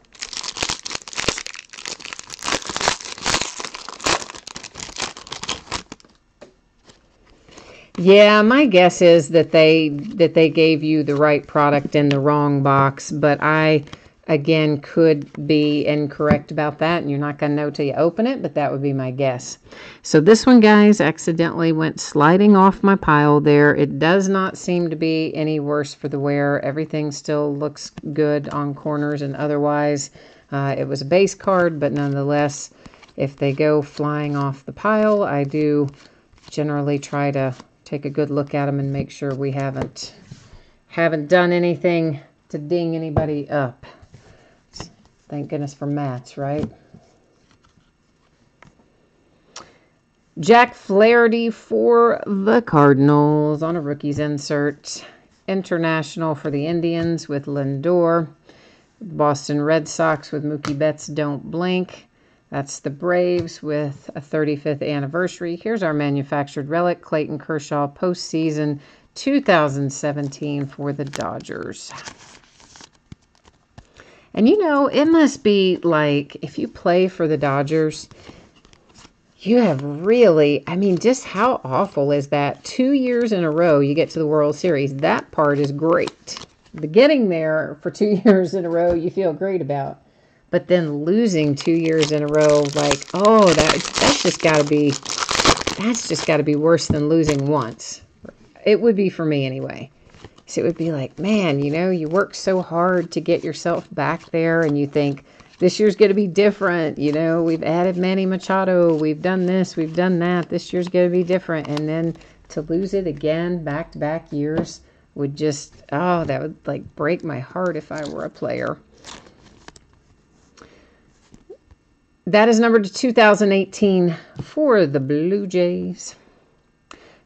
Yeah, my guess is that they gave you the right product in the wrong box, but I, again, could be incorrect about that, and you're not going to know till you open it, but that would be my guess. So this one, guys, accidentally went sliding off my pile there. It does not seem to be any worse for the wear. Everything still looks good on corners and otherwise. It was a base card, but nonetheless, if they go flying off the pile, I do generally try to take a good look at them and make sure we haven't done anything to ding anybody up. Thank goodness for mats, right? Jack Flaherty for the Cardinals on a rookies insert. International for the Indians with Lindor. Boston Red Sox with Mookie Betts, Don't Blink. That's the Braves with a 35th anniversary. Here's our manufactured relic, Clayton Kershaw, postseason 2017 for the Dodgers. And you know, it must be like, if you play for the Dodgers, you have really, I mean, just how awful is that? 2 years in a row you get to the World Series. That part is great. The getting there for 2 years in a row you feel great about. But then losing 2 years in a row, like, oh, that's just got to be worse than losing once. It would be for me anyway. So it would be like, man, you know, you work so hard to get yourself back there, and you think this year's going to be different. You know, we've added Manny Machado, we've done this, we've done that. This year's going to be different, and then to lose it again, back-to-back years, would just, oh, that would like break my heart if I were a player. That is number 2018 for the Blue Jays.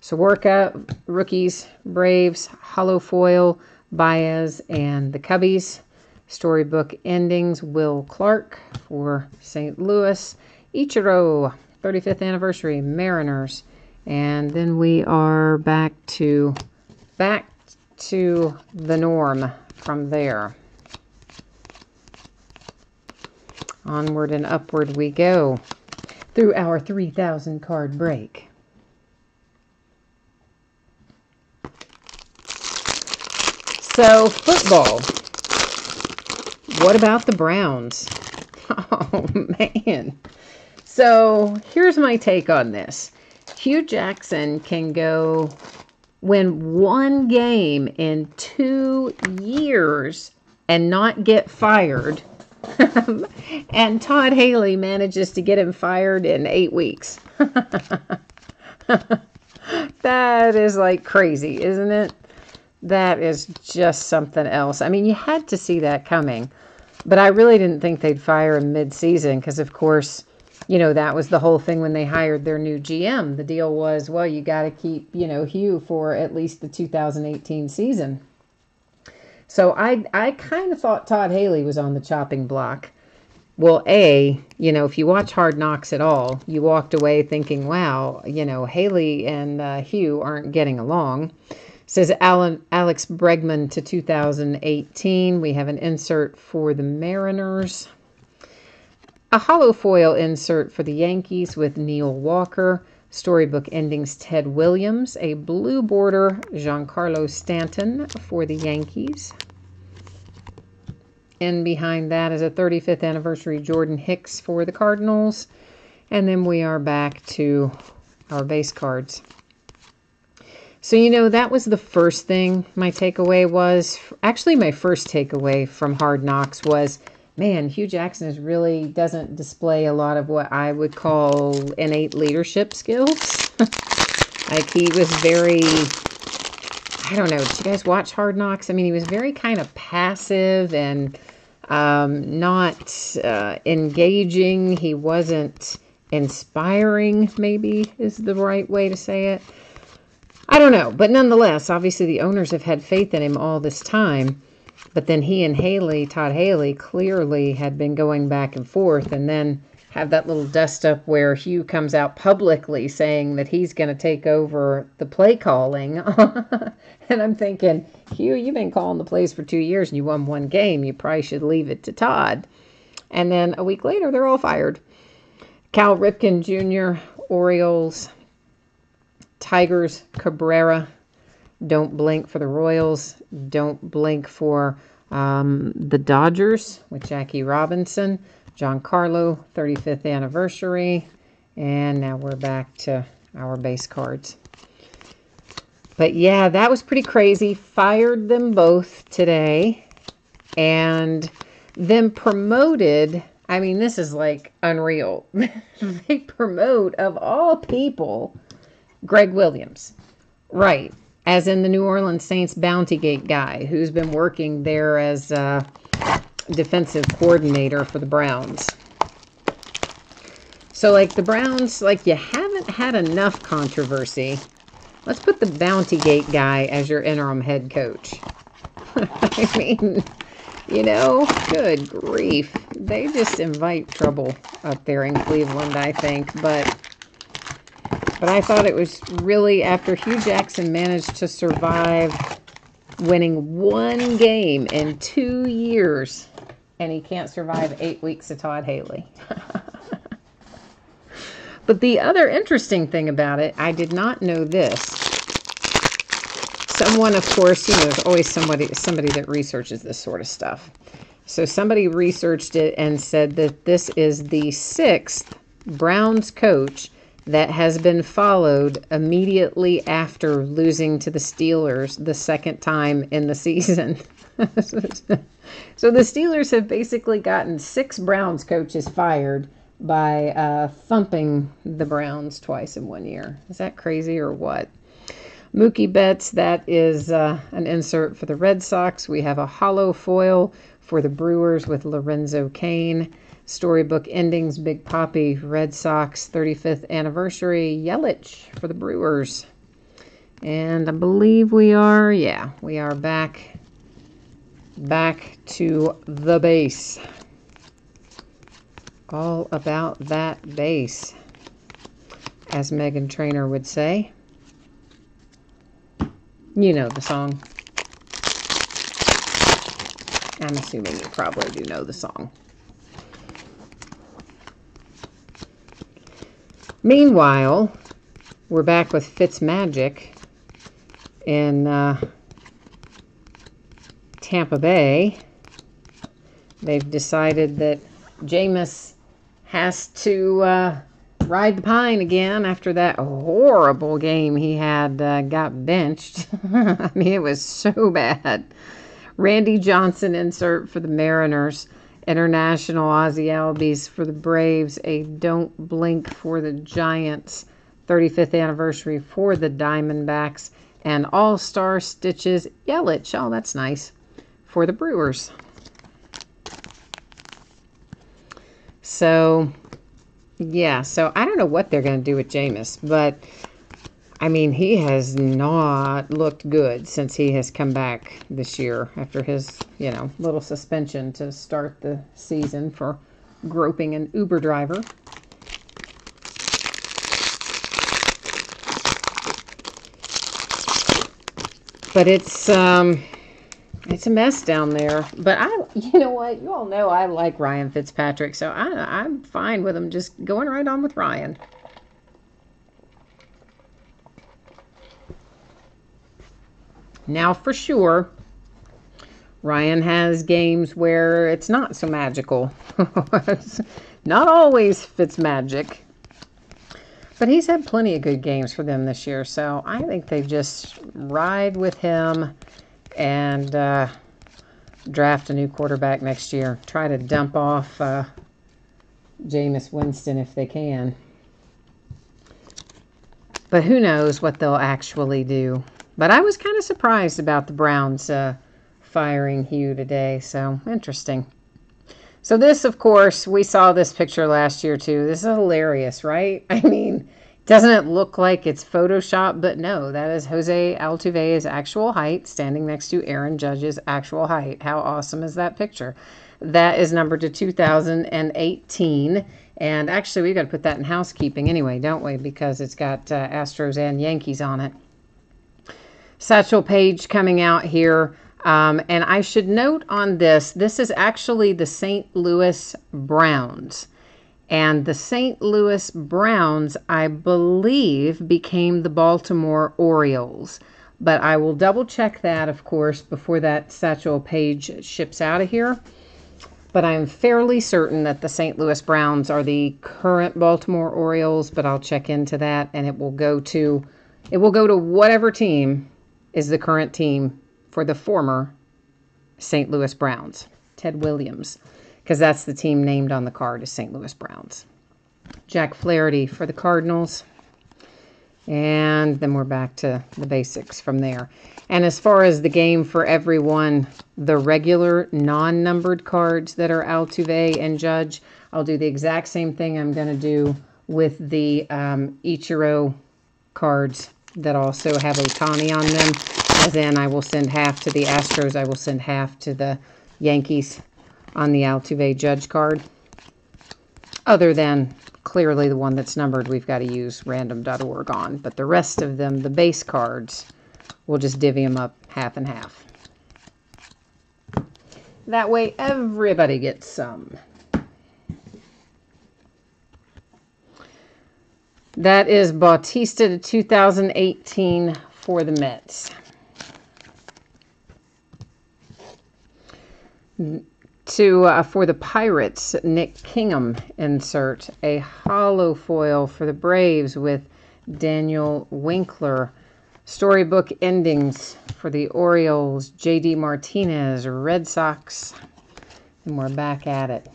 So workout, rookies, Braves, hollow foil, Baez, and the Cubbies. Storybook endings, Will Clark for St. Louis. Ichiro, 35th anniversary, Mariners. And then we are back to the norm from there. Onward and upward we go through our 3,000 card break. So, football. What about the Browns? Oh, man. So, here's my take on this. Hugh Jackson can go win one game in 2 years and not get fired. And Todd Haley manages to get him fired in 8 weeks. That is like crazy, isn't it? That is just something else. I mean, you had to see that coming. But I really didn't think they'd fire him mid-season because, of course, you know, that was the whole thing when they hired their new GM. The deal was, well, you got to keep, you know, Hugh for at least the 2018 season. So I kind of thought Todd Haley was on the chopping block. Well, you know, if you watch Hard Knocks at all, you walked away thinking, wow, you know, Haley and Hugh aren't getting along. Says Alex Bregman to 2018. We have an insert for the Mariners. A hollow foil insert for the Yankees with Neil Walker. Storybook endings, Ted Williams. A blue border, Giancarlo Stanton for the Yankees. And behind that is a 35th anniversary Jordan Hicks for the Cardinals. And then we are back to our base cards. So, you know, that was the first thing my takeaway was. Actually, my first takeaway from Hard Knocks was, man, Hugh Jackson really doesn't display a lot of what I would call innate leadership skills. Like, he was very, I don't know, did you guys watch Hard Knocks? I mean, he was very kind of passive and not engaging. He wasn't inspiring, maybe is the right way to say it. I don't know, but nonetheless, obviously the owners have had faith in him all this time. But then he and Todd Haley, clearly had been going back and forth, and then have that little dust up where Hugh comes out publicly saying that he's going to take over the play calling. And I'm thinking, Hugh, you've been calling the plays for 2 years and you won one game. You probably should leave it to Todd. And then a week later, they're all fired. Cal Ripken Jr., Orioles. Tigers, Cabrera. Don't blink for the Royals. Don't blink for the Dodgers with Jackie Robinson. Giancarlo, 35th anniversary. And now we're back to our base cards. But yeah, that was pretty crazy. Fired them both today. And then promoted, I mean, this is like unreal. They promote, of all people, Greg Williams. Right. As in the New Orleans Saints bounty gate guy who's been working there as defensive coordinator for the Browns. So, like, the Browns, like, you haven't had enough controversy. Let's put the bounty gate guy as your interim head coach. I mean, you know, good grief. They just invite trouble up there in Cleveland, I think. But I thought it was really, after Hugh Jackson managed to survive winning one game in 2 years, and he can't survive 8 weeks of Todd Haley. But the other interesting thing about it, I did not know this. Someone, of course, you know, there's always somebody that researches this sort of stuff. So somebody researched it and said that this is the 6th Browns coach that has been followed immediately after losing to the Steelers the second time in the season. So the Steelers have basically gotten 6 Browns coaches fired by thumping the Browns twice in 1 year. Is that crazy or what? Mookie Betts, that is an insert for the Red Sox. We have a hollow foil for the Brewers with Lorenzo Cain. Storybook endings, Big Papi, Red Sox, 35th anniversary, Yelich for the Brewers. And I believe we are back to the base. All about that base, as Meghan Trainor would say. You know the song. I'm assuming you probably do know the song. Meanwhile, we're back with Fitzmagic in Tampa Bay. They've decided that Jameis has to ride the pine again after that horrible game he had got benched. I mean, it was so bad. Randy Johnson insert for the Mariners. International Ozzie Albies for the Braves. A don't blink for the Giants. 35th anniversary for the Diamondbacks. And all-star stitches Yelich. Oh, that's nice. For the Brewers. So, yeah. So, I don't know what they're going to do with Jameis. But, I mean, he has not looked good since he has come back this year after his, you know, little suspension to start the season for groping an Uber driver. But it's a mess down there. But you know what? You all know I like Ryan Fitzpatrick, so I'm fine with him just going right on with Ryan. Now, for sure, Ryan has games where it's not so magical. It's not always Fitzmagic. But he's had plenty of good games for them this year, so I think they just ride with him and draft a new quarterback next year. Try to dump off Jameis Winston if they can. But who knows what they'll actually do. But I was kind of surprised about the Browns firing Hugh today, so interesting. So this, of course, we saw this picture last year too. This is hilarious, right? I mean, doesn't it look like it's Photoshop? But no, that is Jose Altuve's actual height standing next to Aaron Judge's actual height. How awesome is that picture? That is numbered to 2018. And actually, we've got to put that in housekeeping anyway, don't we? Because it's got Astros and Yankees on it. Satchel Paige coming out here. And I should note on this is actually the St. Louis Browns. And the St. Louis Browns, I believe, became the Baltimore Orioles. But I will double check that, of course, before that Satchel Paige ships out of here. But I'm fairly certain that the St. Louis Browns are the current Baltimore Orioles, but I'll check into that, and it will go to whatever team is the current team for the former St. Louis Browns, Ted Williams, because that's the team named on the card is St. Louis Browns. Jack Flaherty for the Cardinals. And then we're back to the basics from there. And as far as the game for everyone, the regular non-numbered cards that are Altuve and Judge, I'll do the exact same thing I'm going to do with the Ichiro cards that also have Ohtani on them. As in, I will send half to the Astros. I will send half to the Yankees on the Altuve Judge card. Other than clearly the one that's numbered, we've got to use random.org on. But the rest of them, the base cards, we'll just divvy them up half and half. That way everybody gets some. That is Bautista to 2018 for the Mets. For the Pirates, Nick Kingham insert. A hollow foil for the Braves with Daniel Winkler. Storybook endings for the Orioles, J.D. Martinez, Red Sox. And we're back at it.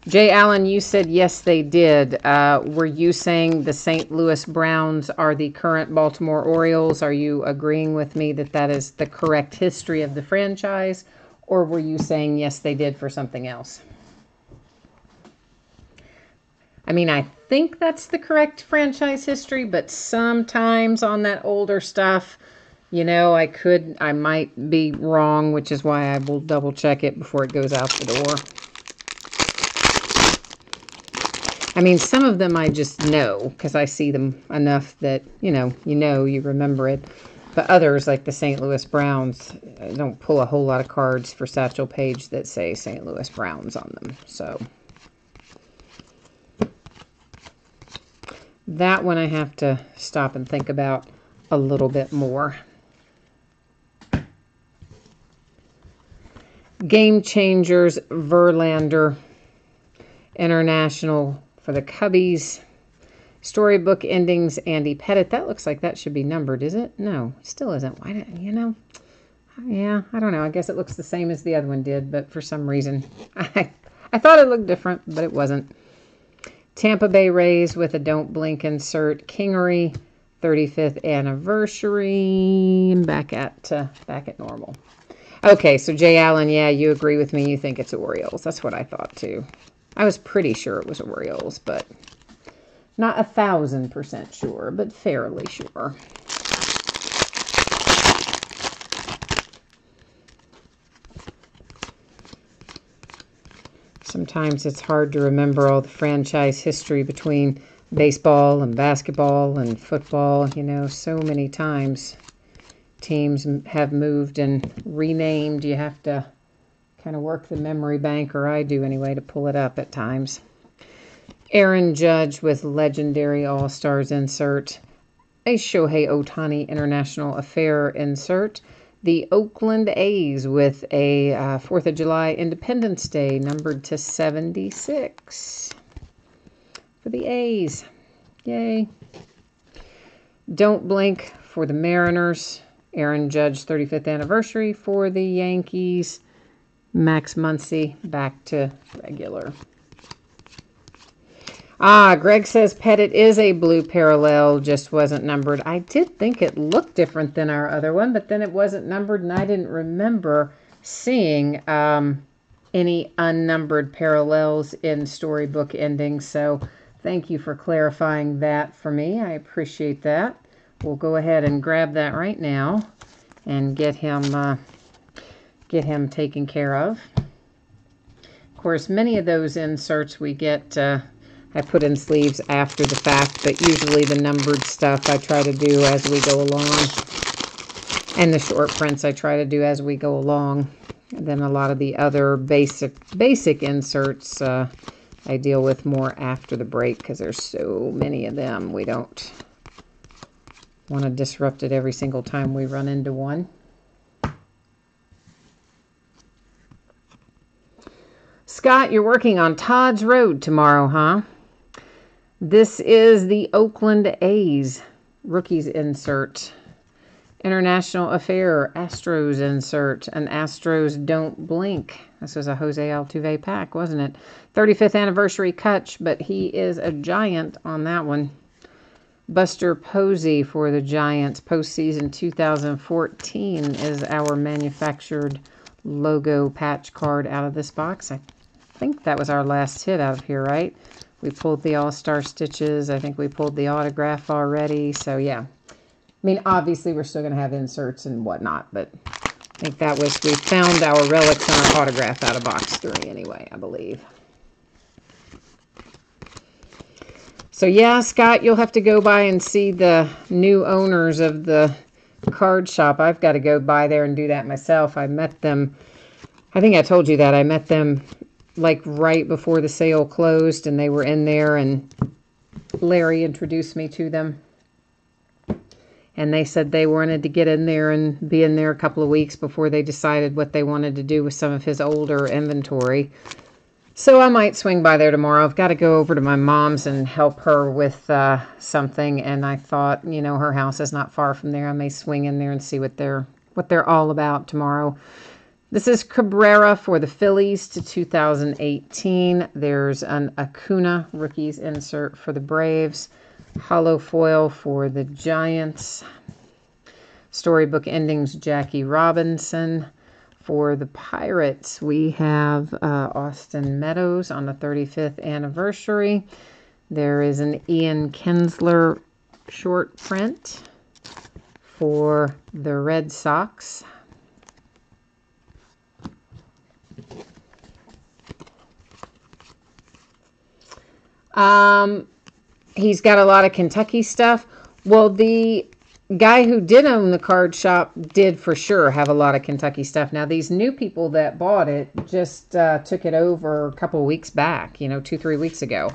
Jay Allen, you said yes, they did. Were you saying the St. Louis Browns are the current Baltimore Orioles? Are you agreeing with me that that is the correct history of the franchise? Or were you saying yes, they did for something else? I mean, I think that's the correct franchise history, but sometimes on that older stuff, you know, I might be wrong, which is why I will double check it before it goes out the door. I mean, some of them I just know because I see them enough that, you remember it. But others, like the St. Louis Browns, I don't pull a whole lot of cards for Satchel Paige that say St. Louis Browns on them. So that one I have to stop and think about a little bit more. Game Changers, Verlander, International for the Cubbies. Storybook endings, Andy Pettitte. That looks like that should be numbered, is it? No, it still isn't. Why did, Yeah, I don't know. I guess it looks the same as the other one did, but for some reason, I thought it looked different, but it wasn't. Tampa Bay Rays with a Don't Blink insert. Kingery, 35th anniversary. Back at normal. Okay, so Jay Allen, yeah, you agree with me. You think it's Orioles. That's what I thought, too. I was pretty sure it was Orioles, but not 1,000% sure, but fairly sure. Sometimes it's hard to remember all the franchise history between baseball and basketball and football. So many times teams have moved and renamed. You have to kind of work the memory bank, or I do anyway, to pull it up at times. Aaron Judge with Legendary All-Stars insert. A Shohei Ohtani International Affair insert. The Oakland A's with a 4th of July Independence Day numbered to 76 for the A's. Yay. Don't Blink for the Mariners. Aaron Judge 35th anniversary for the Yankees. Max Muncy back to regular. Greg says Pettitte is a blue parallel, just wasn't numbered. I did think it looked different than our other one, but then it wasn't numbered, and I didn't remember seeing any unnumbered parallels in storybook endings. So thank you for clarifying that for me. I appreciate that. We'll go ahead and grab that right now and get him taken care of. Of course, many of those inserts we get... I put in sleeves after the fact, but usually the numbered stuff I try to do as we go along. And the short prints I try to do as we go along. And then a lot of the other basic inserts I deal with more after the break because there's so many of them. We don't want to disrupt it every single time we run into one. Scott, you're working on Todd's Road tomorrow, huh? This is the Oakland A's rookies insert. International Affair Astros insert. An Astros Don't Blink. This was a Jose Altuve pack, wasn't it? 35th anniversary Kutch, but he is a giant on that one. Buster Posey for the Giants. Postseason 2014 is our manufactured logo patch card out of this box. I think that was our last hit out of here, right? We pulled the All-Star Stitches. I think we pulled the autograph already. So, yeah. I mean, obviously, we're still going to have inserts and whatnot, but I think that was, we found our relics and our autograph out of box 3 anyway, I believe. So, yeah, Scott, you'll have to go by and see the new owners of the card shop. I've got to go by there and do that myself. I met them, I think I told you that. I met them like right before the sale closed, and they were in there, and Larry introduced me to them. And they said they wanted to get in there and be in there a couple of weeks before they decided what they wanted to do with some of his older inventory. So I might swing by there tomorrow. I've got to go over to my mom's and help her with something. And I thought, you know, her house is not far from there. I may swing in there and see what they're all about tomorrow. This is Cabrera for the Phillies to 2018. There's an Acuna rookies insert for the Braves. Hollow foil for the Giants. Storybook endings, Jackie Robinson. For the Pirates, we have Austin Meadows on the 35th anniversary. There is an Ian Kinsler short print for the Red Sox. He's got a lot of Kentucky stuff. Well, the guy who did own the card shop did for sure have a lot of Kentucky stuff. Now, these new people that bought it just took it over a couple weeks back, you know, 2-3 weeks ago.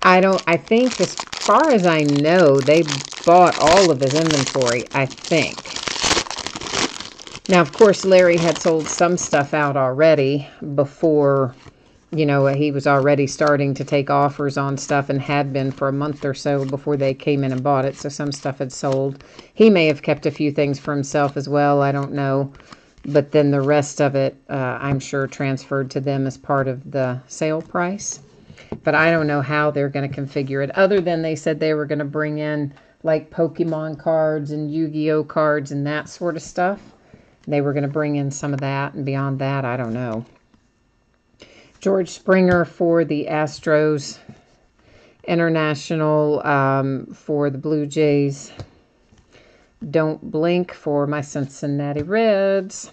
I think as far as I know, they bought all of his inventory, I think. Now, of course, Larry had sold some stuff out already before, you know, he was already starting to take offers on stuff and had been for a month or so before they came in and bought it. So some stuff had sold. He may have kept a few things for himself as well. I don't know. But then the rest of it, I'm sure, transferred to them as part of the sale price. But I don't know how they're going to configure it. Other than they said they were going to bring in like Pokemon cards and Yu-Gi-Oh cards and that sort of stuff. They were going to bring in some of that. And beyond that, I don't know. George Springer for the Astros. International for the Blue Jays. Don't Blink for my Cincinnati Reds.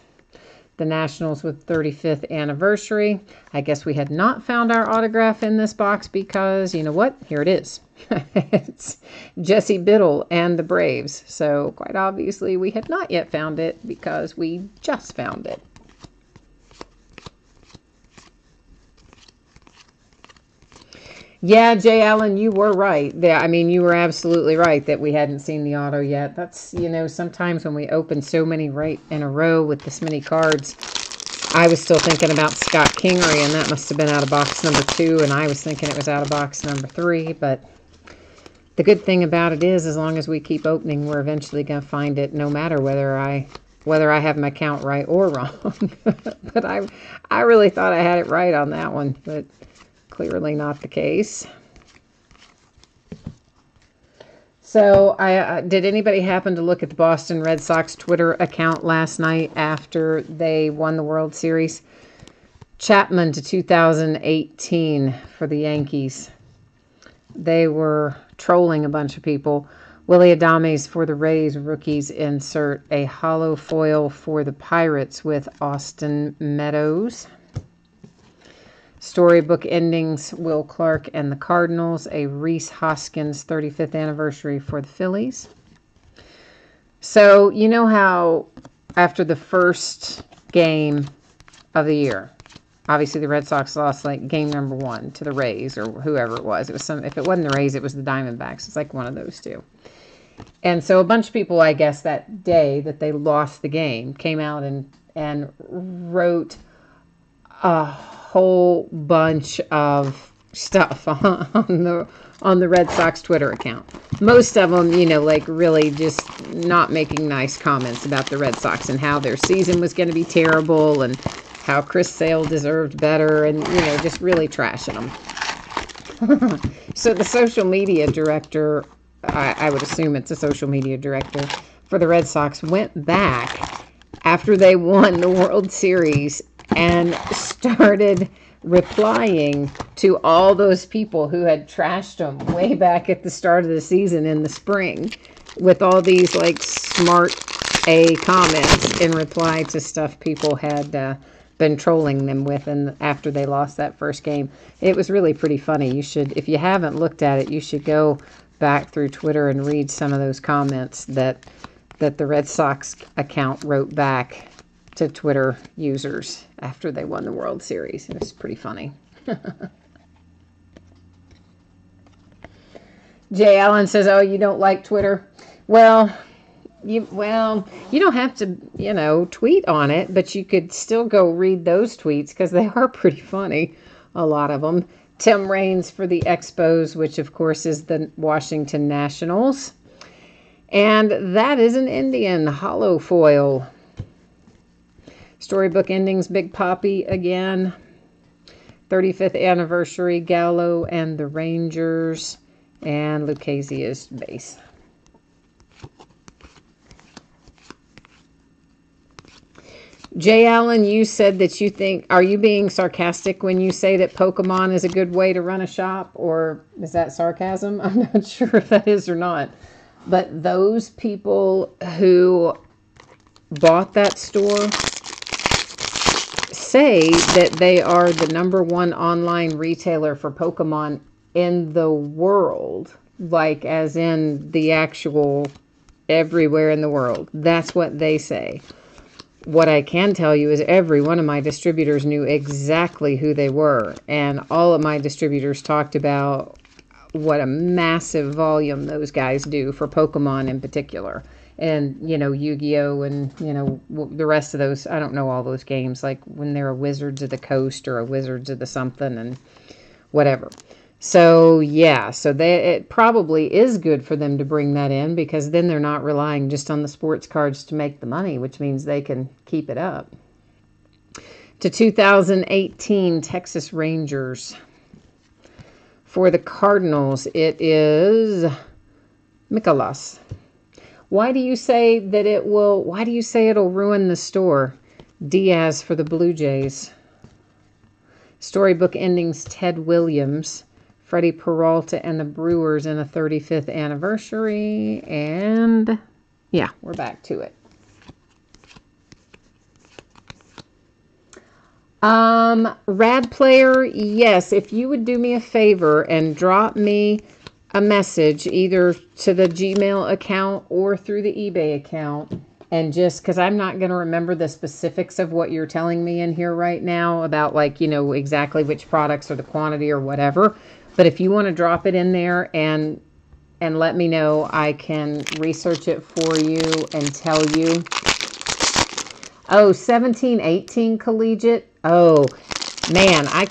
The Nationals with 35th anniversary. I guess we had not found our autograph in this box because, you know what? Here it is. It's Jesse Biddle and the Braves. So quite obviously we had not yet found it because we just found it. Yeah, Jay Allen, you were right. Yeah, I mean, you were absolutely right that we hadn't seen the auto yet. That's, you know, sometimes when we open so many right in a row with this many cards, I was still thinking about Scott Kingery, and that must have been out of box number 2, and I was thinking it was out of box number 3. But the good thing about it is, as long as we keep opening, we're eventually going to find it, no matter whether I have my count right or wrong. But I really thought I had it right on that one, but clearly not the case. So, did anybody happen to look at the Boston Red Sox Twitter account last night after they won the World Series? Chapman to 2018 for the Yankees. They were trolling a bunch of people. Willie Adames for the Rays rookies insert a hollow foil for the Pirates with Austin Meadows. Storybook endings, Will Clark and the Cardinals. A Rhys Hoskins 35th anniversary for the Phillies. So, you know how after the first game of the year, obviously the Red Sox lost like game number 1 to the Rays or whoever it was. It was if it wasn't the Rays, it was the Diamondbacks. It's like one of those two. And so a bunch of people, I guess, that day that they lost the game came out and wrote a whole bunch of stuff on the Red Sox Twitter account. Most of them, you know, like really just not making nice comments about the Red Sox and how their season was going to be terrible and how Chris Sale deserved better and, you know, just really trashing them. So the social media director I would assume it's a social media director for the Red Sox, went back after they won the World Series and started replying to all those people who had trashed them way back at the start of the season in the spring with all these like smart A comments in reply to stuff people had been trolling them with, and after they lost that first game. It was really pretty funny. You should, if you haven't looked at it, you should go back through Twitter and read some of those comments that the Red Sox account wrote back to Twitter users after they won the World Series. It was pretty funny. Jay Allen says, oh, you don't like Twitter? Well, you don't have to, tweet on it, but you could still go read those tweets because they are pretty funny, a lot of them. Tim Raines for the Expos, which of course is the Washington Nationals. And that is an Indian hollow foil. Storybook Endings, Big Poppy again. 35th anniversary, Gallo and the Rangers. And Lucchesea's base. Jay Allen, you said that you think, are you being sarcastic when you say that Pokemon is a good way to run a shop? Or is that sarcasm? I'm not sure if that is or not. But those people who bought that store say that they are the #1 online retailer for Pokemon in the world. Like as in the actual everywhere in the world. That's what they say. What I can tell you is every one of my distributors knew exactly who they were. And all of my distributors talked about what a massive volume those guys do for Pokemon in particular. And, Yu-Gi-Oh! And, the rest of those, I don't know all those games, like when they're a Wizards of the Coast or a Wizards of the something and whatever. So, yeah, it probably is good for them to bring that in because then they're not relying just on the sports cards to make the money, which means they can keep it up. To 2018 Texas Rangers. For the Cardinals, it is Mikolas. Why do you say it'll ruin the store? Diaz for the Blue Jays. Storybook Endings, Ted Williams. Freddie Peralta and the Brewers in a 35th anniversary. And yeah, we're back to it. Rad Player, yes, if you would do me a favor and drop me a message either to the Gmail account or through the eBay account, and just because I'm not going to remember the specifics of what you're telling me in here right now about exactly which products or the quantity or whatever, but if you want to drop it in there and let me know, I can research it for you and tell you. Oh, 17-18 Collegiate. Oh, man, I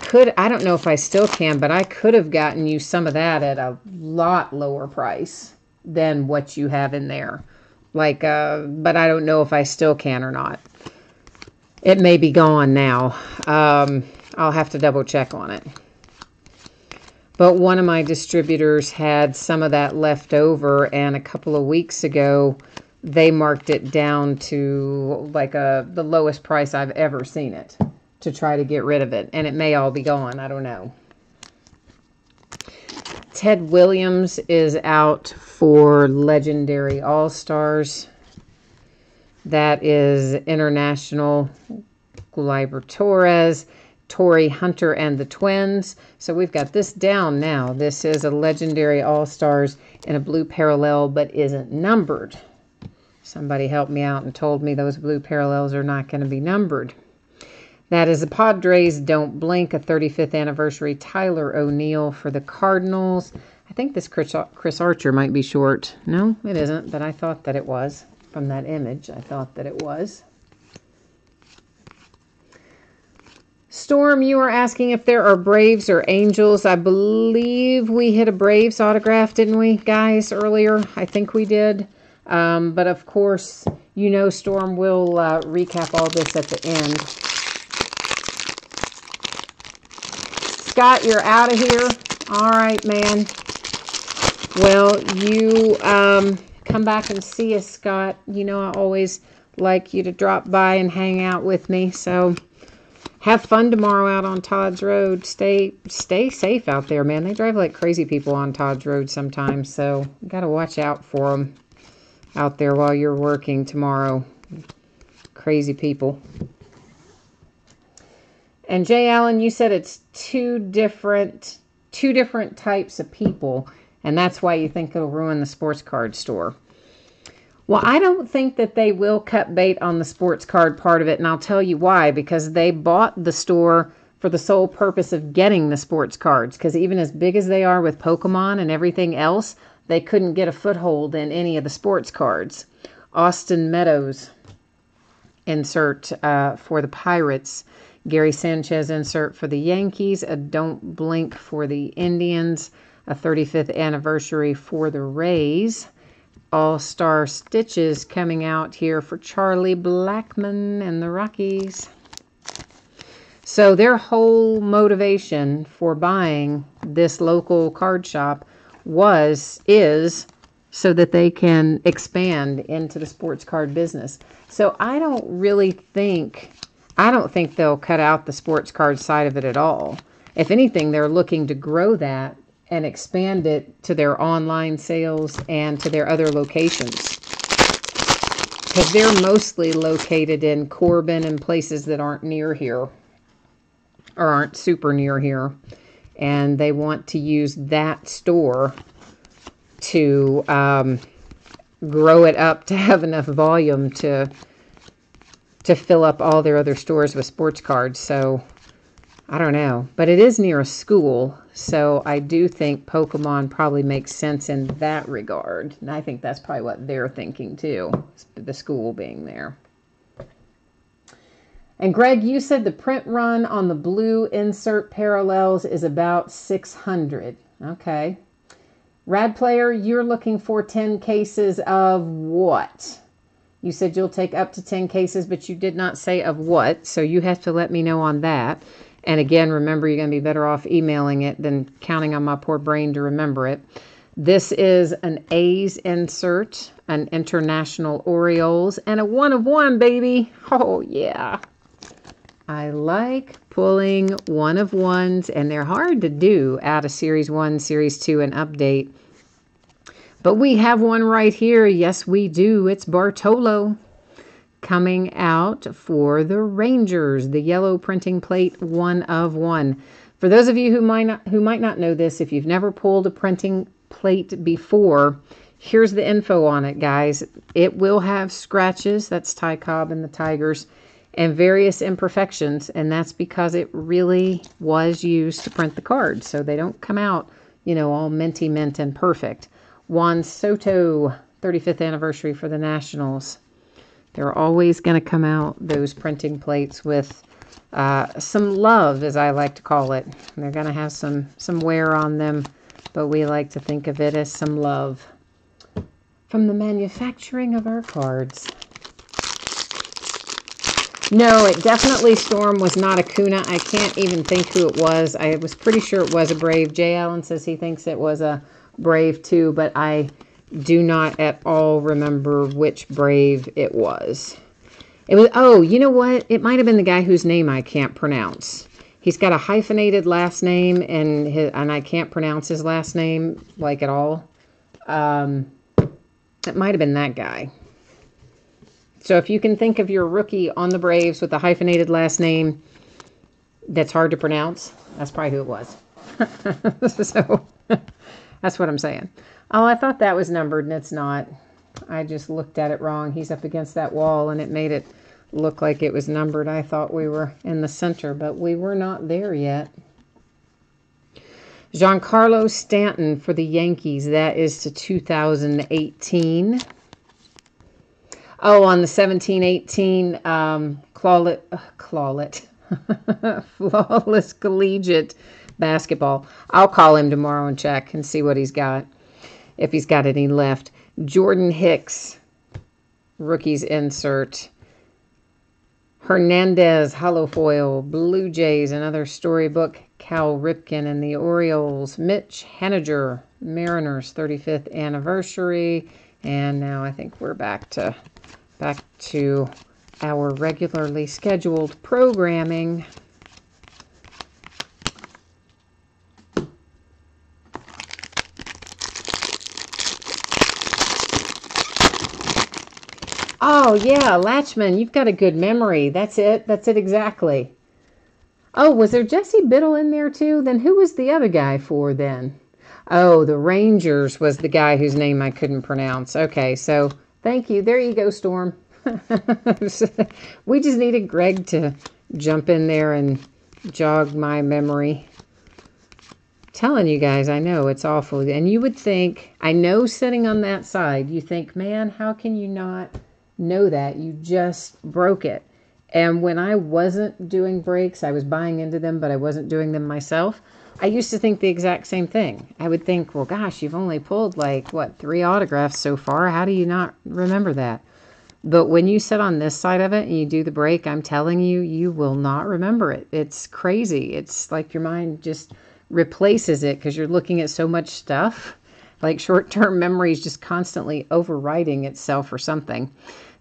don't know if I still can, but I could have gotten you some of that at a lot lower price than what you have in there. But I don't know if I still can or not. It may be gone now. I'll have to double check on it. But one of my distributors had some of that left over, and a couple of weeks ago, they marked it down to the lowest price I've ever seen it to try to get rid of it. And it may all be gone. I don't know. Ted Williams is out for Legendary All-Stars. That is International, Gleyber Torres, Torrey Hunter and the Twins. So we've got this down now. This is a Legendary All-Stars in a blue parallel but isn't numbered. Somebody helped me out and told me those blue parallels are not going to be numbered. That is the Padres Don't Blink, a 35th anniversary Tyler O'Neill for the Cardinals. I think this Chris Archer might be short. No, it isn't, but I thought that it was. From that image, I thought that it was. Storm, you are asking if there are Braves or Angels. I believe we hit a Braves autograph, didn't we, guys, earlier? I think we did. But of course, Storm will recap all this at the end. Scott, you're out of here. All right, man. Well, you come back and see us, Scott. You know I always like you to drop by and hang out with me. So have fun tomorrow out on Todd's Road. Stay safe out there, man. They drive like crazy people on Todd's Road sometimes. So you got to watch out for them out there while you're working tomorrow. Crazy people. And Jay Allen, you said it's two different types of people, and that's why you think it'll ruin the sports card store. Well, I don't think that they will cut bait on the sports card part of it, and I'll tell you why. Because they bought the store for the sole purpose of getting the sports cards. Because even as big as they are with Pokemon and everything else, they couldn't get a foothold in any of the sports cards. Austin Meadows insert for the Pirates. Gary Sanchez insert for the Yankees. A Don't Blink for the Indians. A 35th anniversary for the Rays. All-Star Stitches coming out here for Charlie Blackmon and the Rockies. So their whole motivation for buying this local card shop is so that they can expand into the sports card business. So I don't think they'll cut out the sports card side of it at all. If anything, they're looking to grow that and expand it to their online sales and to their other locations. Because they're mostly located in Corbin and places that aren't near here or aren't super near here. And they want to use that store to grow it up to have enough volume to fill up all their other stores with sports cards. So I don't know, but it is near a school, so I do think Pokemon probably makes sense in that regard. And I think that's probably what they're thinking too, the school being there. And Greg, you said the print run on the blue insert parallels is about 600. Okay. Rad Player, you're looking for 10 cases of what? You said you'll take up to 10 cases, but you did not say of what, so you have to let me know on that. And again, remember, you're going to be better off emailing it than counting on my poor brain to remember it. This is an A's insert, an International Orioles, and a 1 of 1, baby. Oh, yeah. I like pulling 1 of 1s, and they're hard to do out of Series 1, Series 2, and Update. But we have one right here. Yes, we do. It's Bartolo coming out for the Rangers, the yellow printing plate 1 of 1. For those of you who might not know this, if you've never pulled a printing plate before, here's the info on it, guys. It will have scratches, that's Ty Cobb and the Tigers, and various imperfections, and that's because it really was used to print the cards, so they don't come out, you know, all minty mint and perfect. Juan Soto, 35th anniversary for the Nationals. They're always going to come out, those printing plates, with some love, as I like to call it. They're going to have some wear on them, but we like to think of it as some love from the manufacturing of our cards. No, it definitely, Storm, was not a Kuna. I can't even think who it was. I was pretty sure it was a Brave. Jay Allen says he thinks it was a Brave too, but I do not at all remember which Brave it was. It was, oh, you know what? It might have been the guy whose name I can't pronounce. He's got a hyphenated last name, and I can't pronounce his last name, like, at all. It might have been that guy. So if you can think of your rookie on the Braves with a hyphenated last name that's hard to pronounce, that's probably who it was. So that's what I'm saying. Oh, I thought that was numbered, and it's not. I just looked at it wrong. He's up against that wall, and it made it look like it was numbered. I thought we were in the center, but we were not there yet. Giancarlo Stanton for the Yankees. That is to 2018. Oh, on the 17-18 Flawless Collegiate Basketball. I'll call him tomorrow and check and see what he's got, if he's got any left. Jordan Hicks, rookies insert. Hernandez, hollow foil. Blue Jays, another storybook. Cal Ripken and the Orioles. Mitch Haniger, Mariners 35th anniversary. And now I think we're back to our regularly scheduled programming. Oh, yeah, Latchman, you've got a good memory. That's it. That's it exactly. Oh, was there Jesse Biddle in there too? Then who was the other guy for then? Oh, the Rangers was the guy whose name I couldn't pronounce. Okay, so thank you. There you go, Storm. We just needed Greg to jump in there and jog my memory. Telling you guys, I know it's awful. And you would think, I know sitting on that side, you think, man, how can you not know that? You just broke it. And when I wasn't doing breaks, I was buying into them, but I wasn't doing them myself. I used to think the exact same thing. I would think, well, gosh, you've only pulled like, what, 3 autographs so far? How do you not remember that? But when you sit on this side of it and you do the break, I'm telling you, you will not remember it. It's crazy. It's like your mind just replaces it because you're looking at so much stuff. Like short-term memory is just constantly overwriting itself or something.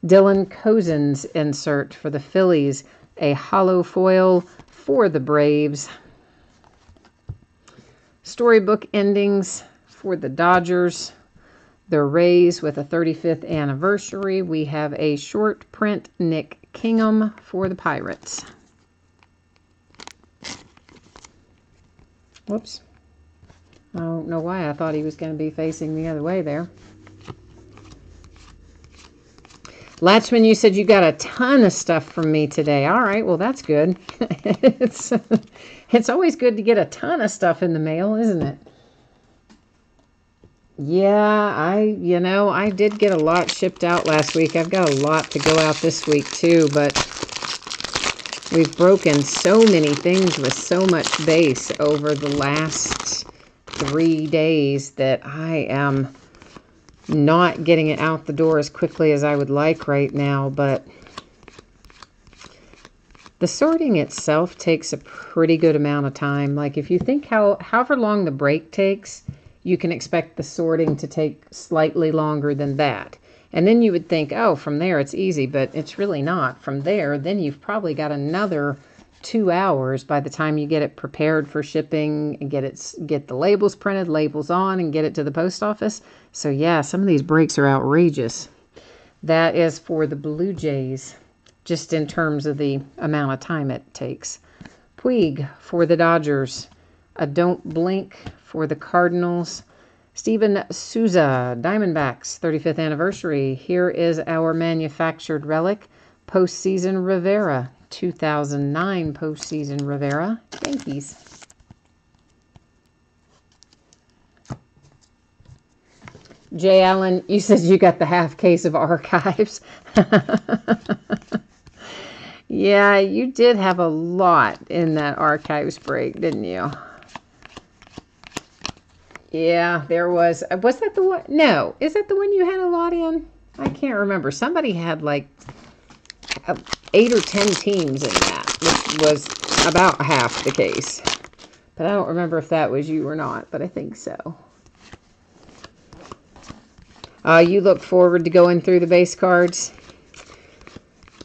Dylan Cousins insert for the Phillies, a hollow foil for the Braves. Storybook endings for the Dodgers. The Rays with a 35th anniversary. We have a short print Nick Kingham for the Pirates. Whoops. I don't know why I thought he was going to be facing the other way there. Latchman, you said you got a ton of stuff from me today. All right, well, that's good. It's always good to get a ton of stuff in the mail, isn't it? Yeah, I did get a lot shipped out last week. I've got a lot to go out this week too, but we've broken so many things with so much base over the last 3 days that I am not getting it out the door as quickly as I would like right now, but the sorting itself takes a pretty good amount of time. Like if you think however long the break takes, you can expect the sorting to take slightly longer than that. And then you would think, oh, from there it's easy, but it's really not. From there, then you've probably got another 2 hours by the time you get it prepared for shipping and get the labels printed, labels on, and get it to the post office. So yeah, some of these breaks are outrageous. That is for the Blue Jays, just in terms of the amount of time it takes. Puig for the Dodgers. A Don't Blink for the Cardinals. Steven Souza, Diamondbacks, 35th anniversary. Here is our manufactured relic, Postseason Rivera, 2009 Postseason Rivera, Yankees. Jay Allen, you said you got the half case of archives. Yeah, you did have a lot in that archives break, didn't you? Yeah, there was. Was that the one? No. Is that the one you had a lot in? I can't remember. Somebody had like 8 or 10 teams in that, which was about half the case. But I don't remember if that was you or not, but I think so. You look forward to going through the base cards?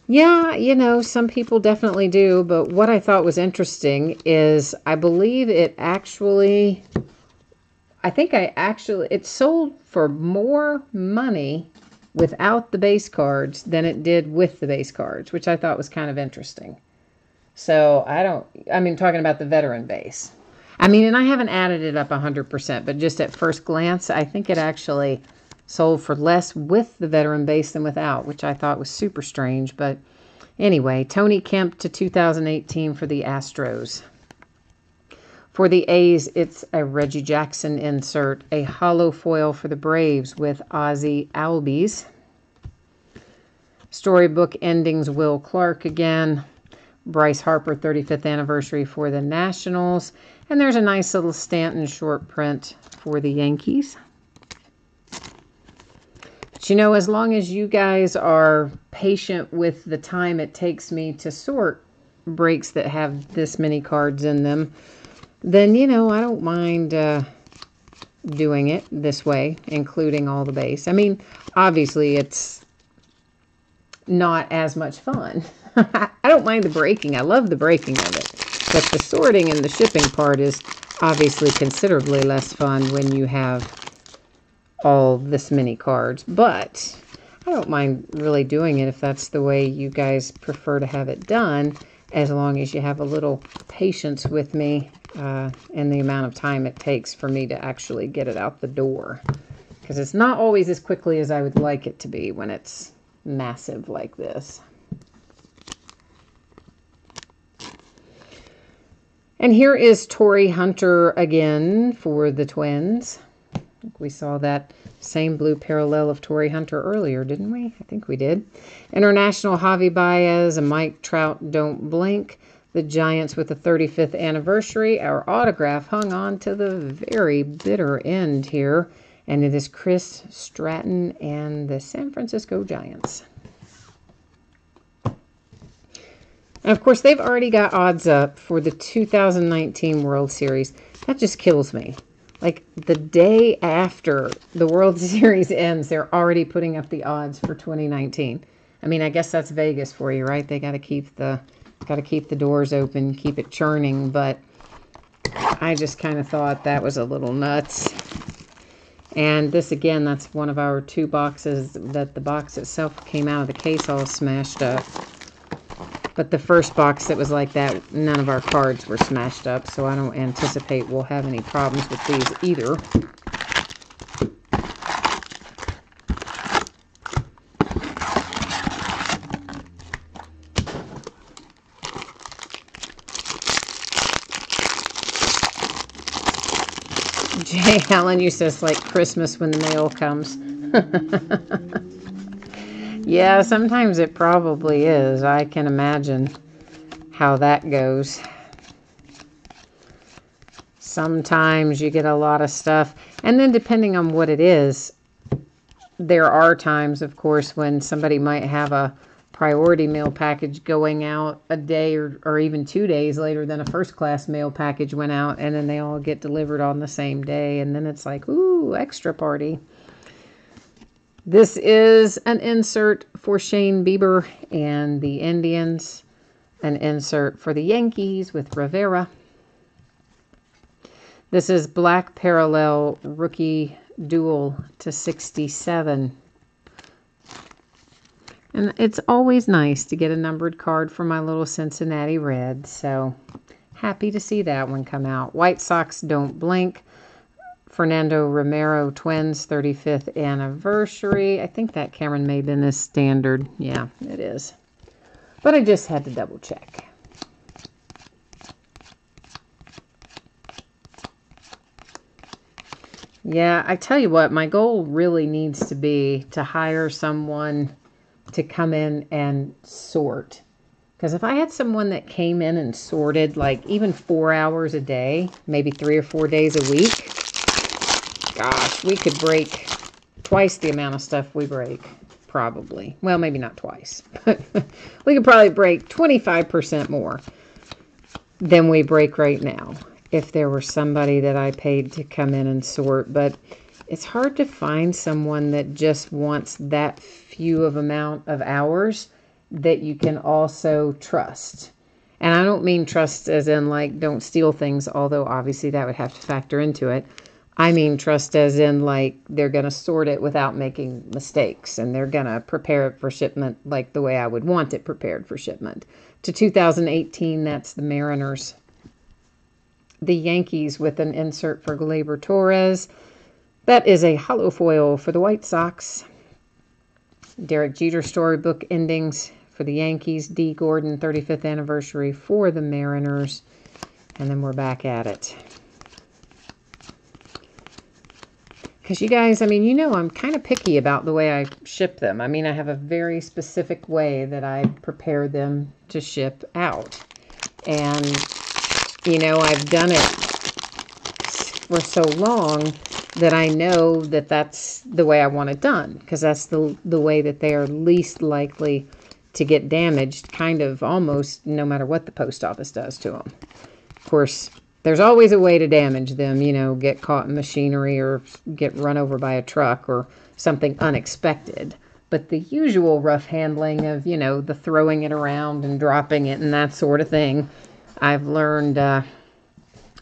Yeah, some people definitely do, but what I thought was interesting is I believe it sold for more money without the base cards than it did with the base cards, which I thought was kind of interesting. So talking about the veteran base. And I haven't added it up 100%, but just at first glance, I think it actually sold for less with the veteran base than without, which I thought was super strange. But anyway, Tony Kemp to 2018 for the Astros. For the A's, it's a Reggie Jackson insert, a hollow foil for the Braves with Ozzie Albies. Storybook endings, Will Clark again. Bryce Harper, 35th anniversary for the Nationals. And there's a nice little Stanton short print for the Yankees. But as long as you guys are patient with the time it takes me to sort breaks that have this many cards in them, then, I don't mind doing it this way, including all the base. I mean, obviously it's not as much fun. I don't mind the breaking. I love the breaking of it. But the sorting and the shipping part is obviously considerably less fun when you have all this many cards. But I don't mind really doing it if that's the way you guys prefer to have it done, as long as you have a little patience with me and the amount of time it takes for me to actually get it out the door. Because it's not always as quickly as I would like it to be when it's massive like this. And here is Torii Hunter again for the twins. I think we saw that same blue parallel of Torii Hunter earlier, didn't we? I think we did. International Javi Baez and Mike Trout Don't Blink. The Giants with the 35th anniversary. Our autograph hung on to the very bitter end here. And it is Chris Stratton and the San Francisco Giants. And of course, they've already got odds up for the 2019 World Series. That just kills me. Like, the day after the World Series ends, they're already putting up the odds for 2019. I mean, I guess that's Vegas for you, right? They got to keep the doors open, keep it churning. But I just kind of thought that was a little nuts. And this, again, that's one of our 2 boxes that the box itself came out of the case all smashed up. But the first box that was like that, none of our cards were smashed up, so I don't anticipate we'll have any problems with these either. Jay Allen used to it's like Christmas when the mail comes. Yeah, sometimes it probably is. I can imagine how that goes. Sometimes you get a lot of stuff. And then depending on what it is, there are times, of course, when somebody might have a priority mail package going out a day or even 2 days later than a first-class mail package went out, and then they all get delivered on the same day, and then it's like, ooh, extra party. This is an insert for Shane Bieber and the Indians, an insert for the Yankees with Rivera. This is Black Parallel Rookie Duel to 67. And it's always nice to get a numbered card for my little Cincinnati Reds, so happy to see that one come out. White Sox Don't Blink. Fernando Romero Twins 35th anniversary. I think that, Cameron, may have been this standard. Yeah, it is. But I just had to double check. Yeah, I tell you what, my goal really needs to be to hire someone to come in and sort. Because if I had someone that came in and sorted like even 4 hours a day, maybe 3 or 4 days a week, gosh, we could break twice the amount of stuff we break, probably. Well, maybe not twice, but we could probably break 25% more than we break right now if there were somebody that I paid to come in and sort. But it's hard to find someone that just wants that few of amount of hours that you can also trust. And I don't mean trust as in like don't steal things, although obviously that would have to factor into it. I mean trust as in like they're going to sort it without making mistakes, and they're going to prepare it for shipment like the way I would want it prepared for shipment. To 2018, that's the Mariners. The Yankees with an insert for Gleyber Torres. That is a hollow foil for the White Sox. Derek Jeter storybook endings for the Yankees. D. Gordon 35th anniversary for the Mariners. And then we're back at it. Because you guys, I mean, you know I'm kind of picky about the way I ship them. I mean, I have a very specific way that I prepare them to ship out. And, you know, I've done it for so long that I know that that's the way I want it done. Because that's the way that they are least likely to get damaged, kind of almost no matter what the post office does to them. Of course, There's always a way to damage them, you know, get caught in machinery or get run over by a truck or something unexpected. But the usual rough handling of, you know, the throwing it around and dropping it and that sort of thing, I've learned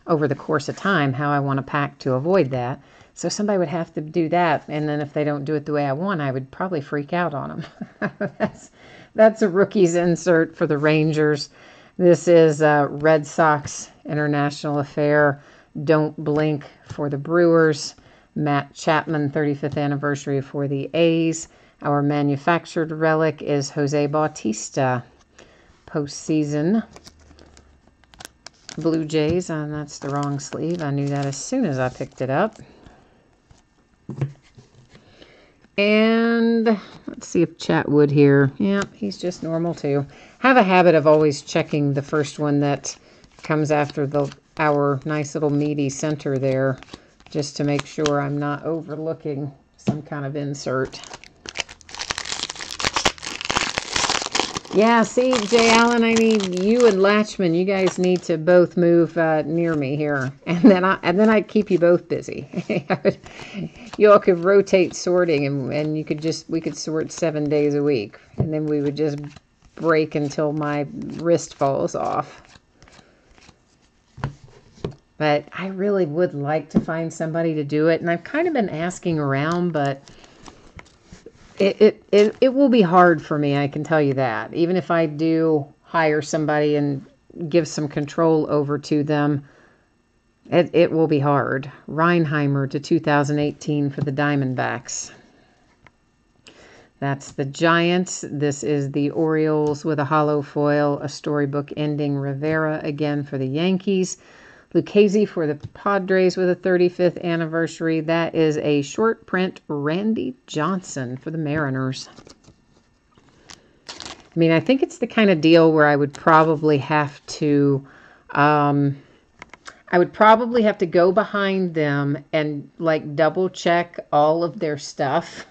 over the course of time how I want to pack to avoid that. So somebody would have to do that, and then if they don't do it the way I want, I would probably freak out on them. That's a rookie's insert for the Rangers. This is Red Sox International Affair. Don't Blink for the Brewers. Matt Chapman, 35th anniversary for the A's. Our manufactured relic is Jose Bautista. Postseason. Blue Jays, and that's the wrong sleeve. I knew that as soon as I picked it up. And let's see if Chatwood here. Yeah, he's just normal too. Have a habit of always checking the first one that comes after our nice little meaty center there, just to make sure I'm not overlooking some kind of insert. Yeah, see, Jay Allen, I need you and Latchman. You guys need to both move near me here, and then I'd keep you both busy. You all could rotate sorting, and we could sort 7 days a week, and then we would just break until my wrist falls off. But I really would like to find somebody to do it, and I've kind of been asking around, but it will be hard for me, I can tell you that. Even if I do hire somebody and give some control over to them, it will be hard. Reinheimer to 2018 for the Diamondbacks. That's the Giants. This is the Orioles with a hollow foil, a storybook ending. Rivera again for the Yankees. Lucchesi for the Padres with a 35th anniversary. That is a short print Randy Johnson for the Mariners. I mean, I think it's the kind of deal where I would probably have to go behind them and like double check all of their stuff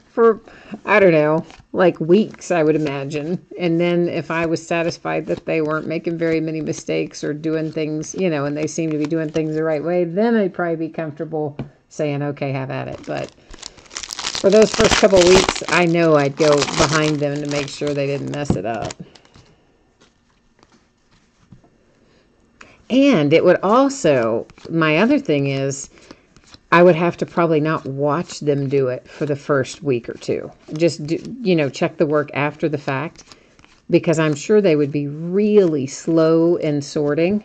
for, I don't know, like weeks, I would imagine. And then if I was satisfied that they weren't making very many mistakes or doing things, you know, and they seem to be doing things the right way, then I'd probably be comfortable saying, okay, have at it. But for those first couple of weeks, I know I'd go behind them to make sure they didn't mess it up. And it would also, my other thing is, I would have to probably not watch them do it for the first week or two. Just, check the work after the fact, because I'm sure they would be really slow in sorting,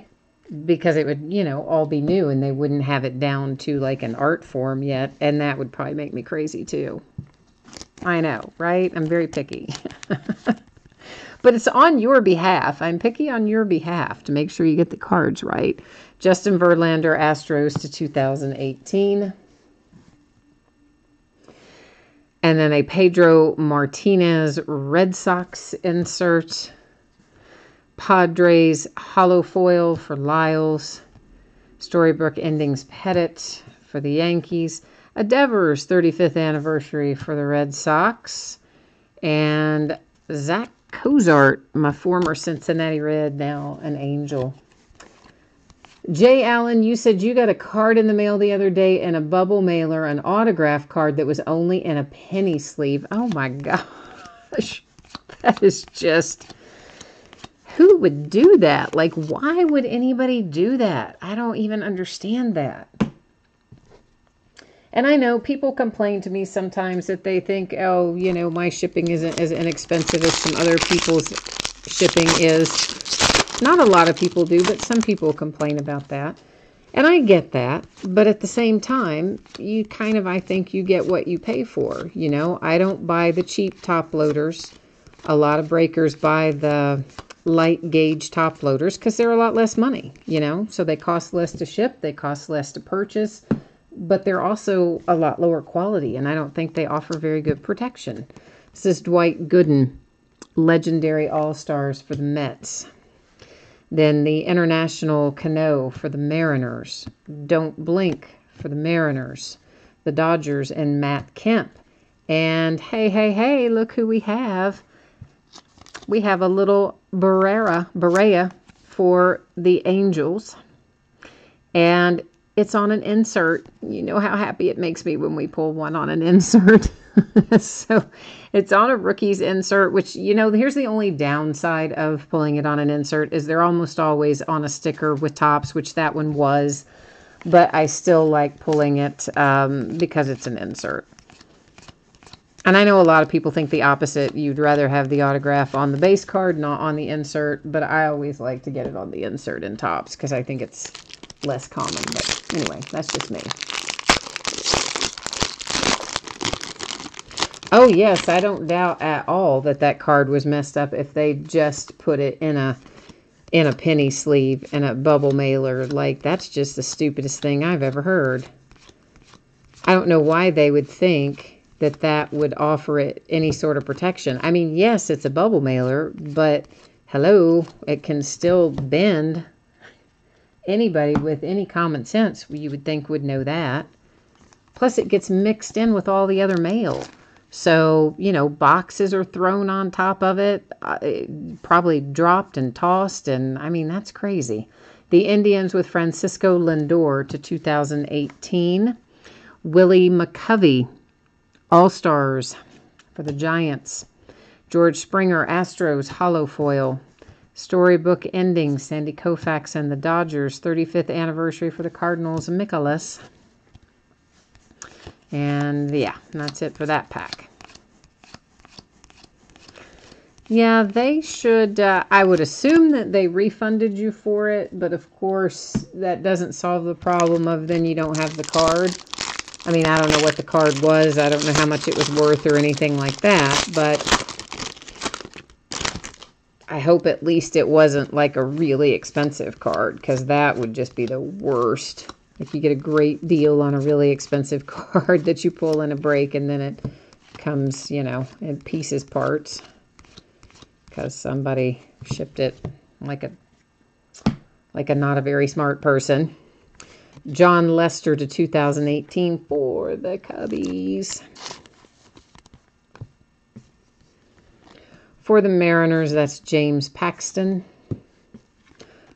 because it would, all be new and they wouldn't have it down to like an art form yet. And that would probably make me crazy too. I know, right? I'm very picky. But it's on your behalf. I'm picky on your behalf to make sure you get the cards right. Justin Verlander, Astros to 2018. And then a Pedro Martinez, Red Sox insert. Padres, hollow foil for Lyles. Storybook endings Pettit for the Yankees. A Devers, 35th anniversary for the Red Sox. And Zach Cozart, my former Cincinnati Red, now an Angel. Jay Allen, you said you got a card in the mail the other day and a bubble mailer, an autograph card that was only in a penny sleeve. Oh my gosh. That is just... Who would do that? Like, why would anybody do that? I don't even understand that. And I know people complain to me sometimes that they think, oh, my shipping isn't as inexpensive as some other people's shipping is. Not a lot of people do, but some people complain about that. And I get that. But at the same time, you kind of, I think you get what you pay for. I don't buy the cheap top loaders. A lot of breakers buy the light gauge top loaders because they're a lot less money, So they cost less to ship. They cost less to purchase. But they're also a lot lower quality, and I don't think they offer very good protection. This is Dwight Gooden, legendary All-Stars for the Mets. Then the International Cano for the Mariners. Don't Blink for the Mariners. The Dodgers and Matt Kemp. And hey, look who we have. We have a little Barrea for the Angels. And it's on an insert. You know how happy it makes me when we pull one on an insert. So it's on a Rookies insert, which, you know, here's the only downside of pulling it on an insert is they're almost always on a sticker with Topps, which that one was. But I still like pulling it because it's an insert. And I know a lot of people think the opposite. You'd rather have the autograph on the base card, not on the insert. But I always like to get it on the insert in Topps because I think it's less common. But anyway, that's just me. Oh, yes, I don't doubt at all that that card was messed up if they just put it in a penny sleeve and a bubble mailer. Like, that's just the stupidest thing I've ever heard. I don't know why they would think that that would offer it any sort of protection. I mean, yes, it's a bubble mailer, but hello, it can still bend. Anybody with any common sense, you would think, would know that. Plus, it gets mixed in with all the other mail. So, you know, boxes are thrown on top of it, probably dropped and tossed. And, I mean, that's crazy. The Indians with Francisco Lindor to 2018. Willie McCovey, All-Stars for the Giants. George Springer, Astros, hollow foil. Storybook ending, Sandy Koufax and the Dodgers. 35th anniversary for the Cardinals, Mikolas. And yeah, that's it for that pack. Yeah, they should, I would assume that they refunded you for it, but of course that doesn't solve the problem of then you don't have the card. I mean, I don't know what the card was. I don't know how much it was worth or anything like that, but I hope at least it wasn't like a really expensive card, because that would just be the worst. If you get a great deal on a really expensive card that you pull in a break and then it comes, you know, in pieces parts because somebody shipped it like a not a very smart person. John Lester to 2018 for the Cubbies. For the Mariners, that's James Paxton.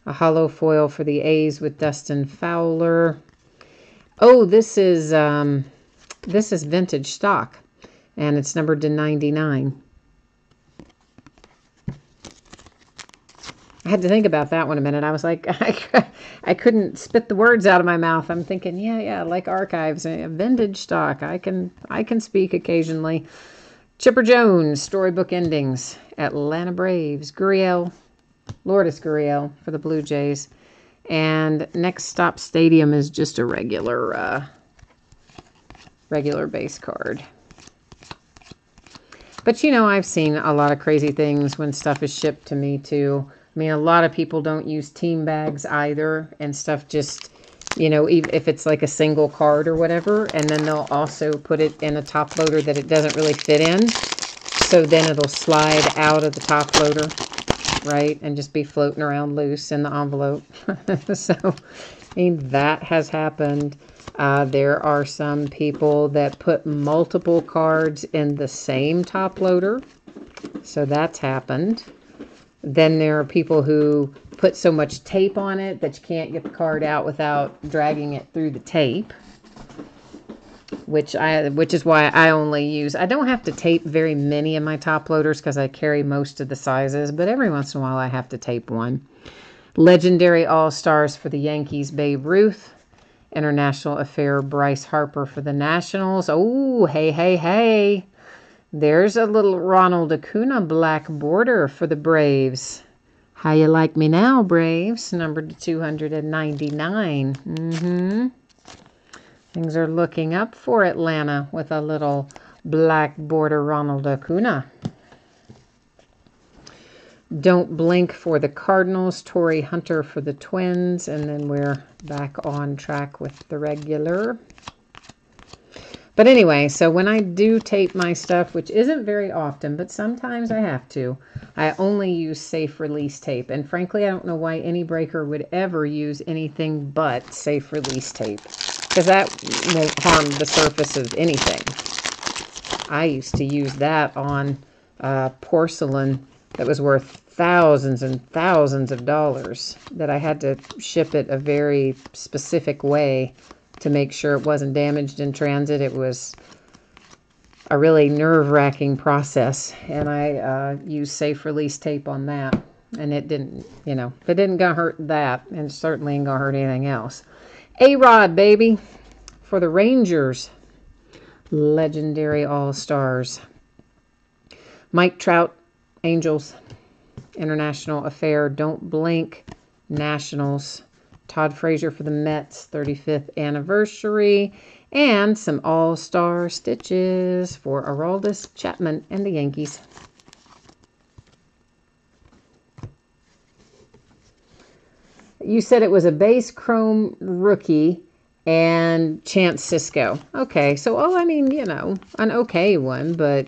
A hollow foil for the A's with Dustin Fowler. Oh, this is vintage stock, and it's numbered to 99. I had to think about that one a minute. I was like, I couldn't spit the words out of my mouth. I'm thinking, yeah, like archives, vintage stock. I can speak occasionally. Chipper Jones, Storybook Endings, Atlanta Braves, Gurriel. Lourdes Gurriel for the Blue Jays. And Next Stop Stadium is just a regular base card. But, you know, I've seen a lot of crazy things when stuff is shipped to me, too. I mean, a lot of people don't use team bags either, and stuff just, you know, even if it's like a single card or whatever, and then they'll also put it in a top loader that it doesn't really fit in. So then it'll slide out of the top loader, right, and just be floating around loose in the envelope. So, I mean, that has happened. There are some people that put multiple cards in the same top loader. So that's happened. Then there are people who put so much tape on it that you can't get the card out without dragging it through the tape. Which is why I only use, I don't have to tape very many of my top loaders because I carry most of the sizes, but every once in a while I have to tape one. Legendary All-Stars for the Yankees, Babe Ruth. International Affair, Bryce Harper for the Nationals. Oh, hey. There's a little Ronald Acuna black border for the Braves. How you like me now, Braves? Numbered to 299. Things are looking up for Atlanta with a little black border Ronald Acuna. Don't Blink for the Cardinals, Torrey Hunter for the Twins, and then we're back on track with the regular. But anyway, so when I do tape my stuff, which isn't very often, but sometimes I have to, I only use safe release tape. And frankly, I don't know why any breaker would ever use anything but safe release tape, because that won't harm the surface of anything. I used to use that on porcelain that was worth thousands and thousands of dollars that I had to ship it a very specific way to make sure it wasn't damaged in transit. It was a really nerve-wracking process, and I used safe release tape on that, and it didn't, you know, it didn't gonna hurt that, and certainly ain't gonna hurt anything else. A-Rod, baby, for the Rangers, legendary All-Stars. Mike Trout, Angels, International Affair, Don't Blink, Nationals. Todd Frazier for the Mets, 35th anniversary. And some All-Star stitches for Aroldis Chapman and the Yankees. You said it was a base chrome rookie and Chance Sisco. Okay, so, I mean, you know, an okay one, but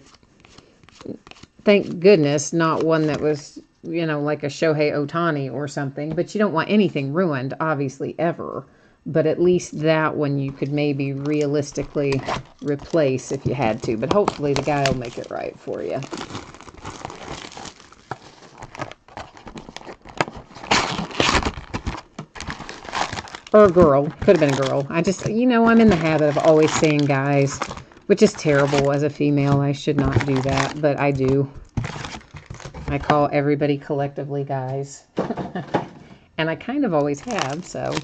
thank goodness not one that was, you know, like a Shohei Ohtani or something. But you don't want anything ruined, obviously, ever. But at least that one you could maybe realistically replace if you had to. But hopefully the guy will make it right for you. Or a girl. Could have been a girl. I just, you know, I'm in the habit of always saying guys, which is terrible as a female. I should not do that, but I do. I call everybody collectively guys. And I kind of always have, so...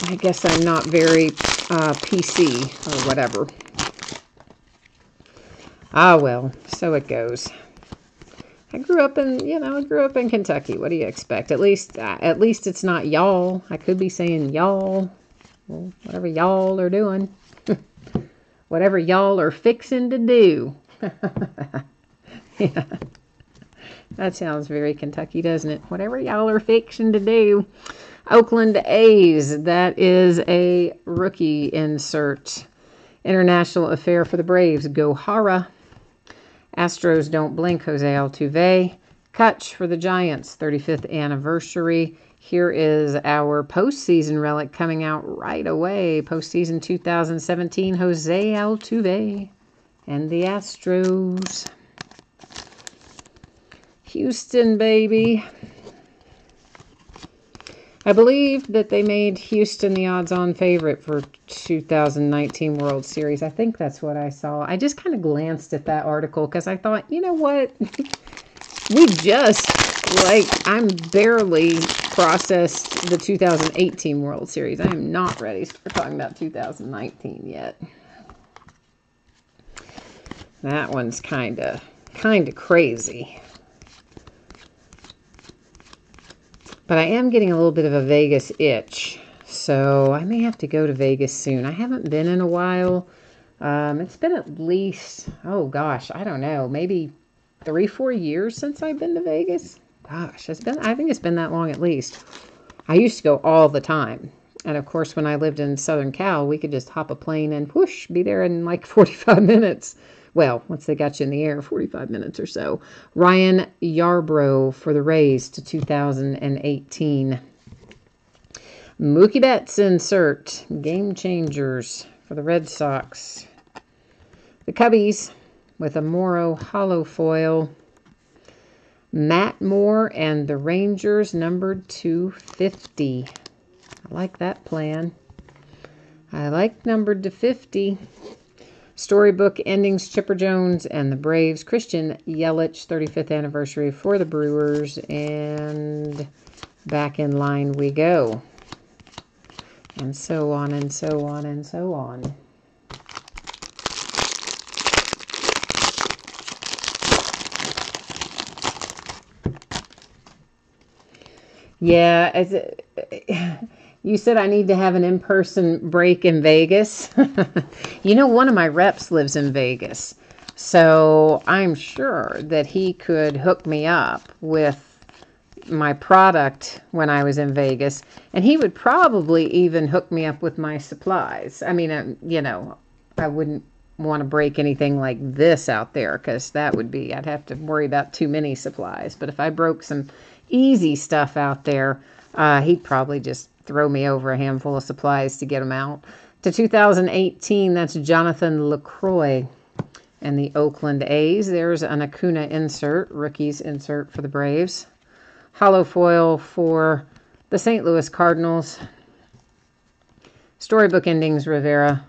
I guess I'm not very PC or whatever. Ah, well, so it goes. I grew up in Kentucky. What do you expect? At least it's not y'all. I could be saying y'all. Well, whatever y'all are doing. Whatever y'all are fixing to do. Yeah. That sounds very Kentucky, doesn't it? Whatever y'all are fixing to do. Oakland A's, that is a rookie insert. International Affair for the Braves, Gohara. Astros, Don't Blink, Jose Altuve. Kutch for the Giants, 35th anniversary. Here is our postseason relic coming out right away. Postseason 2017, Jose Altuve and the Astros. Houston, baby. I believe that they made Houston the odds-on favorite for 2019 World Series. I think that's what I saw. I just kind of glanced at that article because I thought, you know what? We just, I'm barely processed the 2018 World Series. I am not ready for talking about 2019 yet. That one's kind of crazy. But I am getting a little bit of a Vegas itch, so I may have to go to Vegas soon. I haven't been in a while. It's been at least, oh gosh, I don't know, maybe 3-4 years since I've been to Vegas. Gosh, I think it's been that long at least. I used to go all the time. And of course, when I lived in Southern Cal, we could just hop a plane and whoosh, be there in like 45 minutes. Well, once they got you in the air, 45 minutes or so. Ryan Yarbrough for the Rays to 2018. Mookie Betts insert. Game changers for the Red Sox. The Cubbies with a Morrow hollow foil. Matt Moore and the Rangers numbered 250. I like that plan. I like numbered to 50. Storybook endings, Chipper Jones and the Braves. Christian Yelich, 35th anniversary for the Brewers. And back in line we go. And so on and so on and so on. Yeah, you said I need to have an in-person break in Vegas. You know, one of my reps lives in Vegas. So I'm sure that he could hook me up with my product when I was in Vegas. And he would probably even hook me up with my supplies. I mean, you know, I wouldn't want to break anything like this out there because that would be, I'd have to worry about too many supplies. But if I broke some easy stuff out there, he'd probably just throw me over a handful of supplies to get them out. To 2018, that's Jonathan LaCroix. and the Oakland A's. There's an Acuna insert, rookies insert for the Braves. Hollow foil for the St. Louis Cardinals. Storybook Endings Rivera.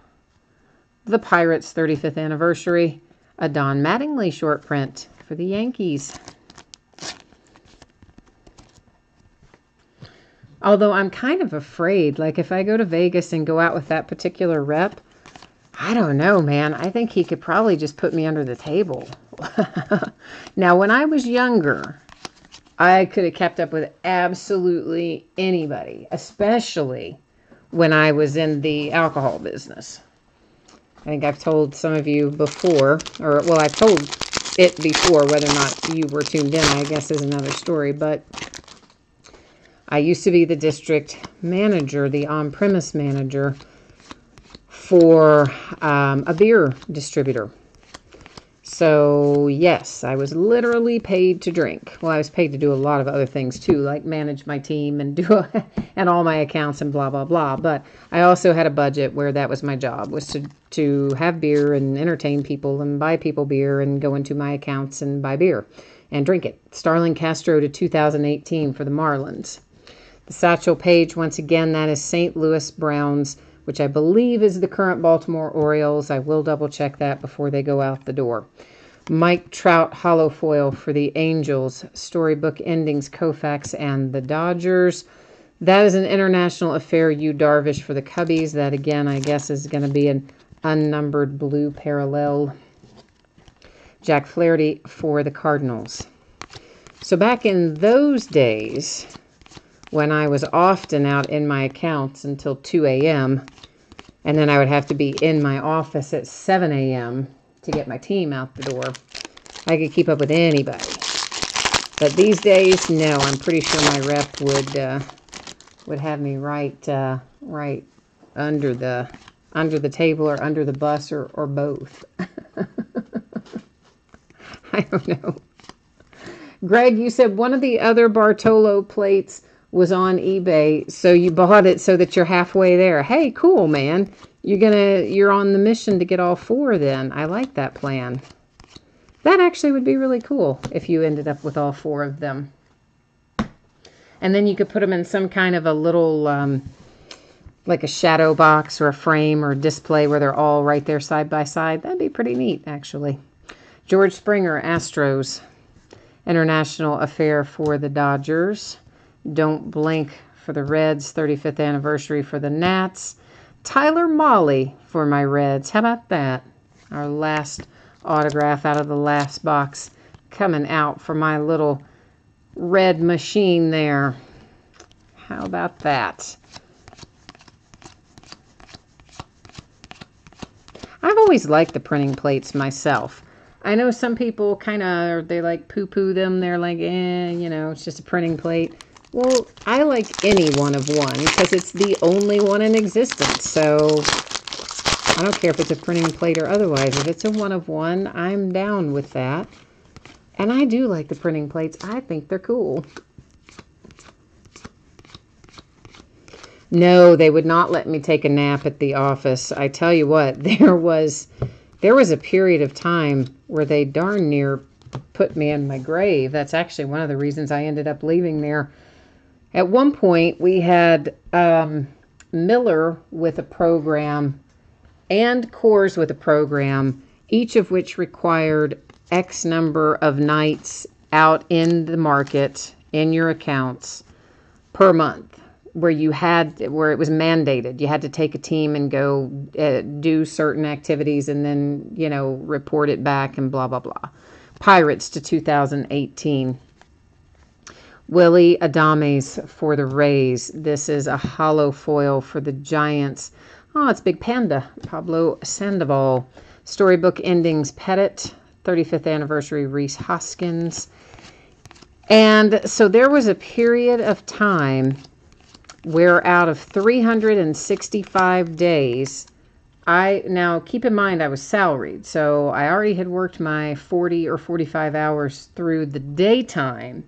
The Pirates 35th anniversary. A Don Mattingly short print for the Yankees. Although I'm kind of afraid, like if I go to Vegas and go out with that particular rep, I don't know, man. I think he could probably just put me under the table. Now, when I was younger, I could have kept up with absolutely anybody, especially when I was in the alcohol business. I think I've told some of you before, or, well, I've told it before. Whether or not you were tuned in, I guess, is another story. But I used to be the district manager, the on-premise manager for a beer distributor. So, yes, I was literally paid to drink. Well, I was paid to do a lot of other things, too, like manage my team and and all my accounts and blah, blah, blah. But I also had a budget where that was my job, was to have beer and entertain people and buy people beer and go into my accounts and buy beer and drink it. Starling Castro to 2018 for the Marlins. The Satchel Paige, once again, that is St. Louis Browns, which I believe is the current Baltimore Orioles. I will double check that before they go out the door. Mike Trout hollow foil for the Angels. Storybook Endings Koufax and the Dodgers. That is an International Affair Yu Darvish for the Cubbies. That again, I guess, is going to be an unnumbered blue parallel. Jack Flaherty for the Cardinals. So back in those days, when I was often out in my accounts until 2 a.m., and then I would have to be in my office at 7 a.m. to get my team out the door, I could keep up with anybody. But these days, no, I'm pretty sure my rep would have me right under the table or under the bus or both. I don't know. Greg, you said one of the other Bartolo plates was on eBay, so you bought it so that you're halfway there. Hey, cool, man. You're on the mission to get all four then. I like that plan. That actually would be really cool if you ended up with all four of them. And then you could put them in some kind of a little, like a shadow box or a frame or display where they're all right there side by side. That'd be pretty neat, actually. George Springer, Astros. International Affair for the Dodgers. Don't Blink for the Reds, 35th anniversary for the Nats. Tyler Mahle for my Reds. How about that? Our last autograph out of the last box coming out for my little red machine there. How about that? I've always liked the printing plates myself. I know some people they like poo-poo them. They're like, it's just a printing plate. Well, I like any one of one because it's the only one in existence. So I don't care if it's a printing plate or otherwise. If it's a one of one, I'm down with that. And I do like the printing plates. I think they're cool. No, they would not let me take a nap at the office. I tell you what, there was a period of time where they darn near put me in my grave. That's actually one of the reasons I ended up leaving there. At one point, we had Miller with a program and Coors with a program, each of which required X number of nights out in the market, in your accounts, per month, where it was mandated. You had to take a team and go do certain activities and then, report it back and blah, blah, blah. Pirates to 2018. Willie Adames for the Rays. This is a hollow foil for the Giants. Oh, it's Big Panda. Pablo Sandoval. Storybook Endings Pettit. 35th anniversary Rhys Hoskins. And so there was a period of time where out of 365 days, now keep in mind I was salaried, so I already had worked my 40 or 45 hours through the daytime.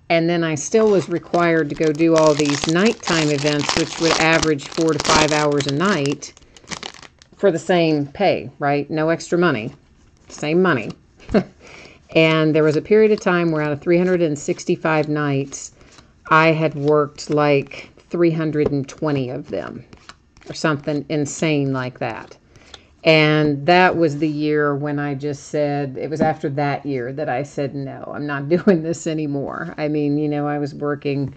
And then I still was required to go do all these nighttime events, which would average 4 to 5 hours a night for the same pay, right? No extra money. same money. And there was a period of time where out of 365 nights, I had worked like 320 of them or something insane like that. And that was the year when I just said, it was after that year that I said, no, I'm not doing this anymore. I mean, you know, I was working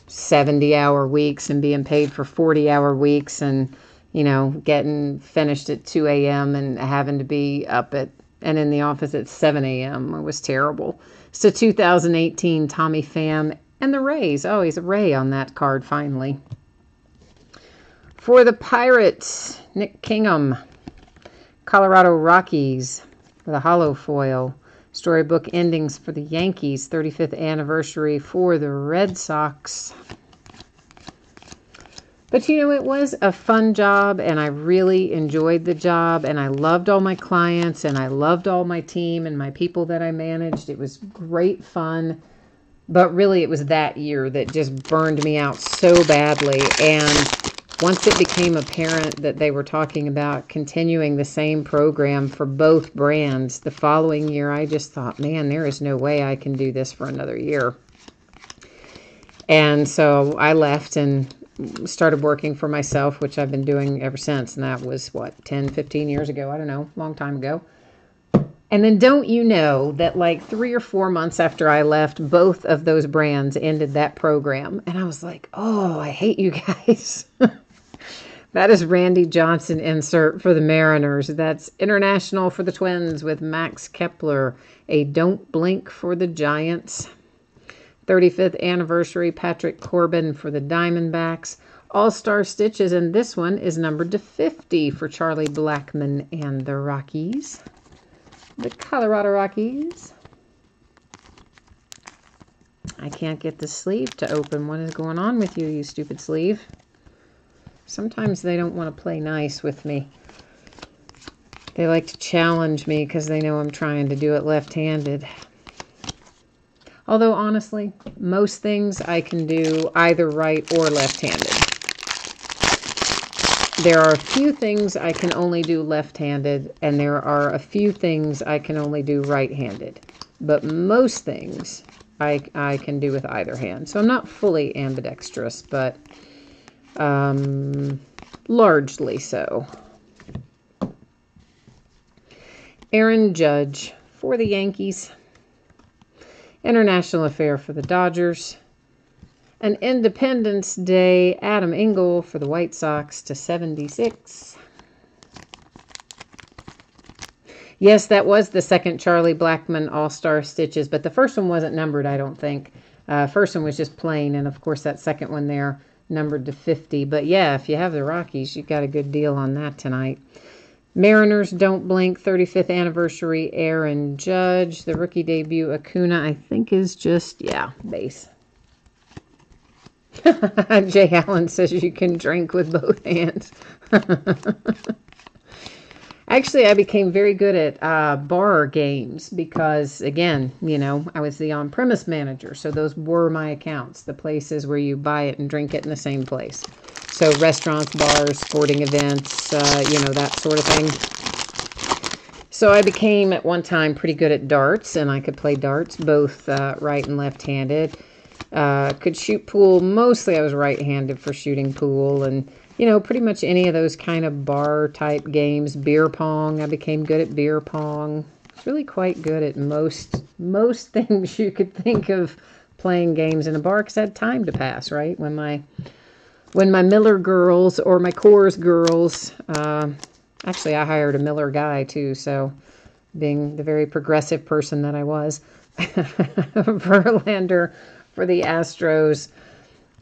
70-hour weeks and being paid for 40-hour weeks and, you know, getting finished at 2 a.m. and having to be up at and in the office at 7 a.m. It was terrible. So 2018, Tommy Pham and the Rays. Oh, he's a Ray on that card finally. For the Pirates, Nick Kingham. Colorado Rockies for the hollow foil. Storybook endings for the Yankees. 35th anniversary for the Red Sox. But, you know, it was a fun job, and I really enjoyed the job, and I loved all my clients, and I loved all my team and my people that I managed. It was great fun, but really it was that year that just burned me out so badly. And once it became apparent that they were talking about continuing the same program for both brands the following year, I just thought, man, there is no way I can do this for another year. And so I left and started working for myself, which I've been doing ever since. And that was, what, 10, 15 years ago? I don't know, long time ago. And then don't you know that like 3 or 4 months after I left, both of those brands ended that program. And I was like, oh, I hate you guys. That is Randy Johnson insert for the Mariners. That's International for the Twins with Max Kepler. A Don't Blink for the Giants. 35th anniversary, Patrick Corbin for the Diamondbacks. All-Star Stitches, and this one is numbered to 50 for Charlie Blackmon and the Rockies. The Colorado Rockies. I can't get the sleeve to open. What is going on with you, you stupid sleeve? Sometimes they don't want to play nice with me. They like to challenge me because they know I'm trying to do it left-handed. Although, honestly, most things I can do either right or left-handed. There are a few things I can only do left-handed, and there are a few things I can only do right-handed. But most things I can do with either hand. So I'm not fully ambidextrous, but largely so. Aaron Judge for the Yankees. International Affair for the Dodgers. An Independence Day, Adam Engel for the White Sox to 76. Yes, that was the second Charlie Blackmon All-Star Stitches, but the first one wasn't numbered, I don't think. First one was just plain, and of course that second one there numbered to 50. But yeah, if you have the Rockies, you got a good deal on that tonight. Mariners, Don't Blink, 35th anniversary, Aaron Judge. The rookie debut, Acuna, I think is just, yeah, base. Jay Allen says you can drink with both hands. Actually, I became very good at bar games because, again, you know, I was the on-premise manager. So those were my accounts, the places where you buy it and drink it in the same place. So restaurants, bars, sporting events, you know, that sort of thing. So I became at one time pretty good at darts, and I could play darts both right and left-handed. Could shoot pool. Mostly I was right-handed for shooting pool, and you know, pretty much any of those kind of bar-type games. Beer pong, I became good at beer pong. I was really quite good at most things you could think of playing games in a bar because I had time to pass, right? When my Miller girls or my Coors girls, actually I hired a Miller guy too, so being the very progressive person that I was. Verlander for the Astros,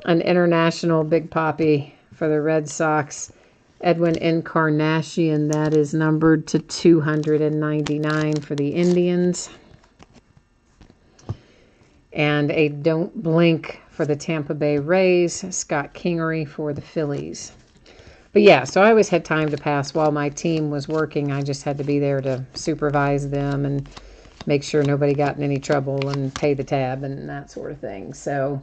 an International Big Papi for the Red Sox, Edwin Encarnacion, that is numbered to 299 for the Indians, and a Don't Blink for the Tampa Bay Rays, Scott Kingery for the Phillies. But yeah, so I always had time to pass while my team was working. I just had to be there to supervise them and make sure nobody got in any trouble and pay the tab and that sort of thing. So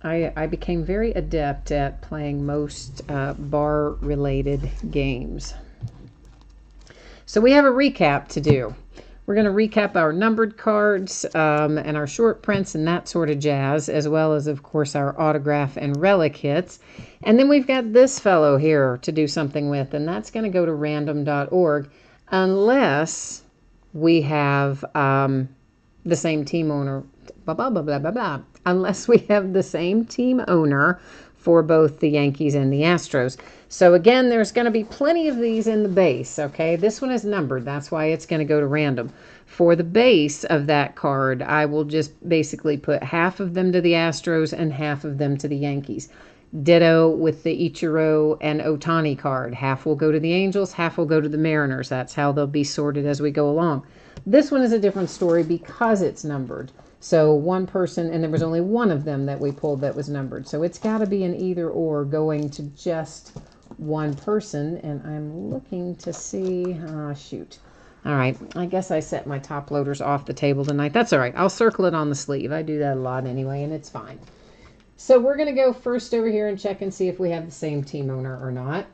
I became very adept at playing most bar-related games. So we have a recap to do. We're going to recap our numbered cards and our short prints and that sort of jazz, as well as, of course, our autograph and relic hits. And then we've got this fellow here to do something with, and that's going to go to random.org unless we have the same team owner, unless we have the same team owner for both the Yankees and the Astros. So again, there's going to be plenty of these in the base, okay? This one is numbered. That's why it's going to go to random. For the base of that card, I will just basically put half of them to the Astros and half of them to the Yankees. Ditto with the Ichiro and Ohtani card. Half will go to the Angels, half will go to the Mariners. That's how they'll be sorted as we go along. This one is a different story because it's numbered. So one person, and there was only one of them that we pulled that was numbered. So it's got to be an either or going to just one person. And I'm looking to see, shoot. All right, I guess I set my top loaders off the table tonight. That's all right. I'll circle it on the sleeve. I do that a lot anyway, and it's fine. So we're going to go first over here and check and see if we have the same team owner or not.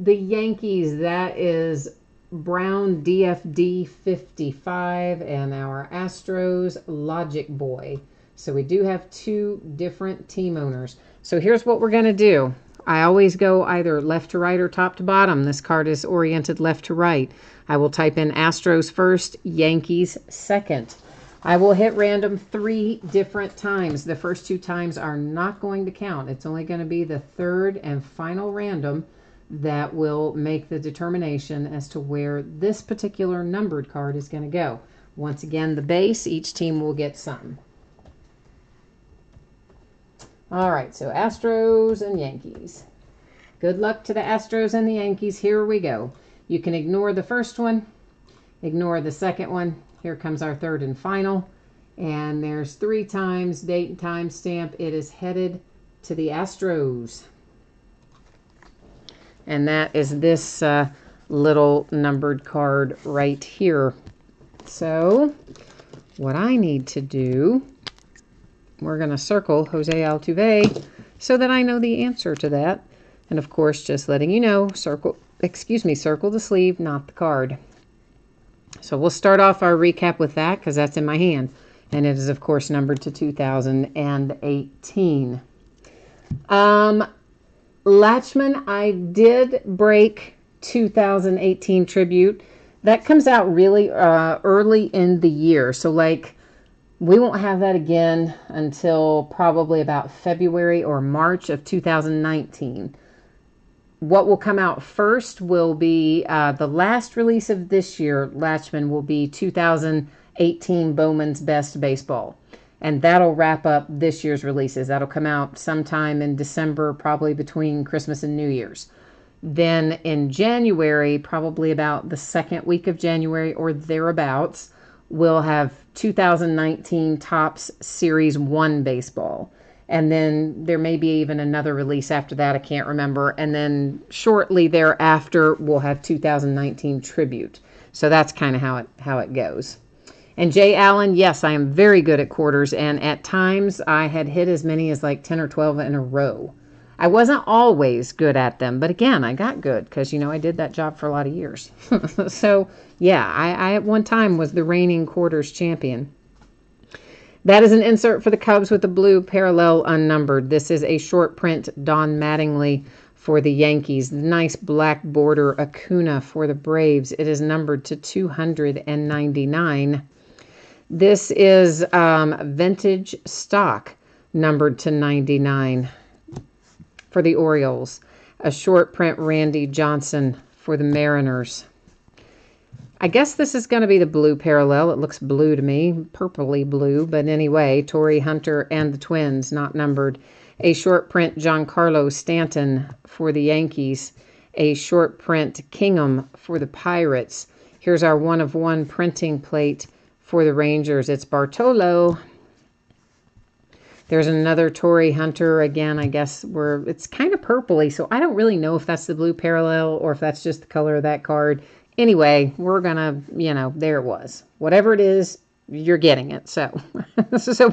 The Yankees, that is Brown DFD 55, and our Astros Logic Boy. So we do have two different team owners. So here's what we're going to do. I always go either left to right or top to bottom. This card is oriented left to right. I will type in Astros first, Yankees second. I will hit random 3 different times. The first 2 times are not going to count. It's only going to be the third and final random that will make the determination as to where this particular numbered card is going to go. Once again, the base, each team will get some. All right, so Astros and Yankees. Good luck to the Astros and the Yankees. Here we go. You can ignore the first one, ignore the second one. Here comes our third and final. And there's 3 times, date and time stamp. It is headed to the Astros. And that is this little numbered card right here. So what I need to do, we're going to circle Jose Altuve so that I know the answer to that. And of course, just letting you know, circle the sleeve, not the card. So we'll start off our recap with that because that's in my hand. And it is, of course, numbered to 2018. Latchman, I did break 2018 Tribute. That comes out really early in the year. So, like, we won't have that again until probably about February or March of 2019. What will come out first will be the last release of this year, Latchman, will be 2018 Bowman's Best Baseball. And that'll wrap up this year's releases. That'll come out sometime in December, probably between Christmas and New Year's. Then in January, probably about the second week of January or thereabouts, we'll have 2019 Topps Series 1 Baseball. And then there may be even another release after that. I can't remember. And then shortly thereafter, we'll have 2019 Tribute. So that's kind of how it goes. And Jay Allen, yes, I am very good at quarters. And at times, I had hit as many as like 10 or 12 in a row. I wasn't always good at them. But again, I got good because, you know, I did that job for a lot of years. So, yeah, I at one time was the reigning quarters champion. That is an insert for the Cubs with the blue parallel unnumbered. This is a short print Don Mattingly for the Yankees. Nice black border Acuna for the Braves. It is numbered to 299. This is vintage stock numbered to 99 for the Orioles. A short print Randy Johnson for the Mariners. I guess this is going to be the blue parallel. It looks blue to me, purpley blue. But anyway, Torrey Hunter and the Twins, not numbered. A short print Giancarlo Stanton for the Yankees. A short print Kingham for the Pirates. Here's our 1-of-1 printing plate for the Rangers. It's Bartolo. There's another Torrey Hunter. Again, I guess it's kind of purpley, so I don't really know if that's the blue parallel or if that's just the color of that card. Anyway, we're going to, there it was. Whatever it is, you're getting it. So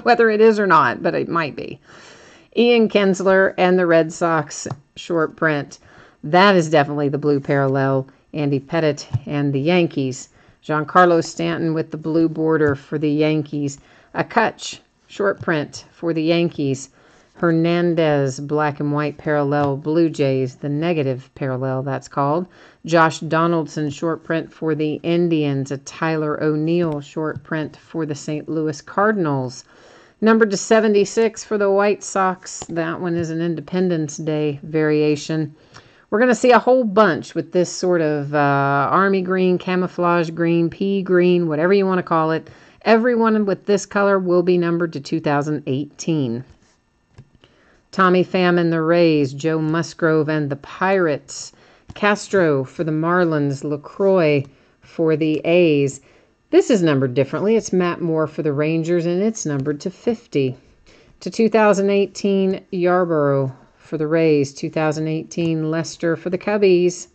whether it is or not, but it might be. Ian Kinsler and the Red Sox short print. That is definitely the blue parallel. Andy Pettitte and the Yankees. Giancarlo Stanton with the blue border for the Yankees. Akutch, short print for the Yankees. Hernandez, black and white parallel, Blue Jays, the negative parallel, that's called. Josh Donaldson, short print for the Indians. A Tyler O'Neill, short print for the St. Louis Cardinals. Numbered to 76 for the White Sox. That one is an Independence Day variation. We're going to see a whole bunch with this sort of army green, camouflage green, pea green, whatever you want to call it. Everyone with this color will be numbered to 2018. Tommy Pham and the Rays, Joe Musgrove and the Pirates, Castro for the Marlins, LaCroix for the A's. This is numbered differently. It's Matt Moore for the Rangers, and it's numbered to 50. To 2018, Yarborough for the Rays, 2018, Lester for the Cubbies,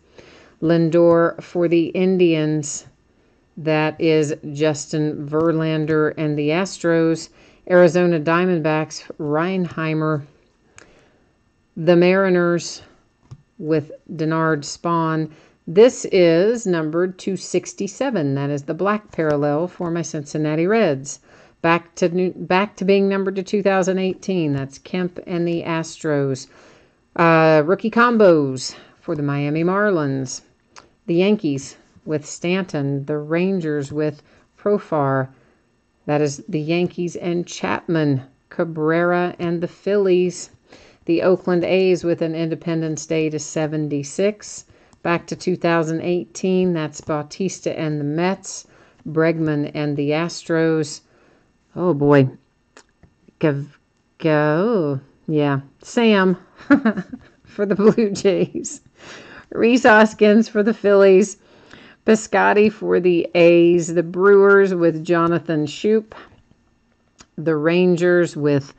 Lindor for the Indians. That is Justin Verlander and the Astros. Arizona Diamondbacks, Reinheimer. The Mariners with Denard Spawn. This is numbered to 67. That is the black parallel for my Cincinnati Reds. Back to being numbered to 2018. That's Kemp and the Astros. Rookie combos for the Miami Marlins. The Yankees with Stanton. The Rangers with Profar. That is the Yankees and Chapman. Cabrera and the Phillies. The Oakland A's with an Independence Day to 76. Back to 2018, that's Bautista and the Mets. Bregman and the Astros. Oh boy. Sam for the Blue Jays. Rhys Hoskins for the Phillies. Piscotty for the A's. The Brewers with Jonathan Schoop. The Rangers with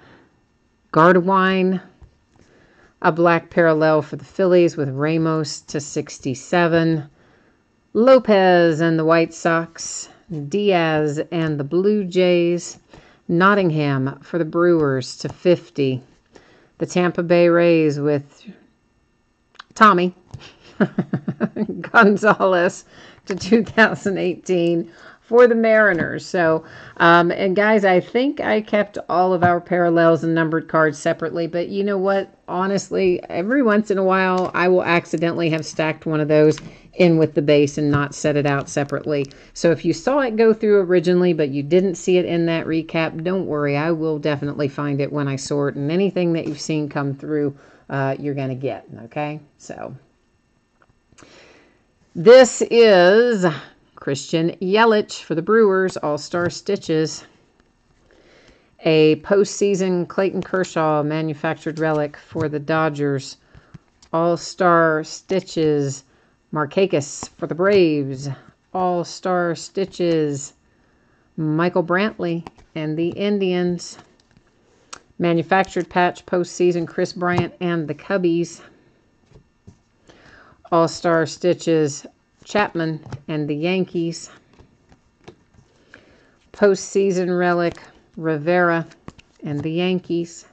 Gardewine. A black parallel for the Phillies with Ramos to 67. Lopez and the White Sox. Diaz and the Blue Jays. Nottingham for the Brewers to 50. The Tampa Bay Rays with Tommy Gonzalez to 2018 for the Mariners. So, and guys, I think I kept all of our parallels and numbered cards separately, but you know what? Honestly, every once in a while, I will accidentally have stacked one of those in with the base and not set it out separately. So if you saw it go through originally, but you didn't see it in that recap, don't worry. I will definitely find it when I sort, and anything that you've seen come through, you're going to get, okay? So this is Christian Yelich for the Brewers, All-Star Stitches. A postseason Clayton Kershaw manufactured relic for the Dodgers, All-Star Stitches. Markakis for the Braves, All-Star Stitches. Michael Brantley and the Indians. Manufactured patch postseason Chris Bryant and the Cubbies. All-Star Stitches Chapman and the Yankees. Postseason relic Rivera and the Yankees.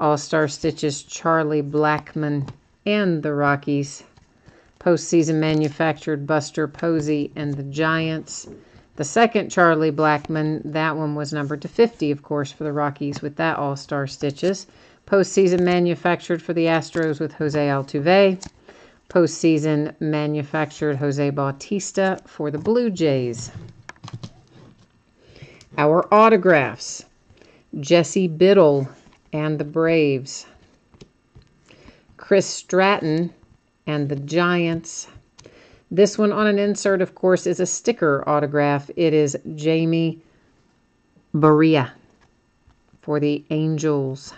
All-Star Stitches Charlie Blackmon and the Rockies. Postseason manufactured Buster Posey and the Giants. The second Charlie Blackmon, that one was numbered to 50, of course, for the Rockies with that All-Star Stitches. Postseason manufactured for the Astros with Jose Altuve. Postseason manufactured Jose Bautista for the Blue Jays. Our autographs. Jesse Biddle and the Braves. Chris Stratton and the Giants. This one on an insert, of course, is a sticker autograph. It is Jamie Barria for the Angels.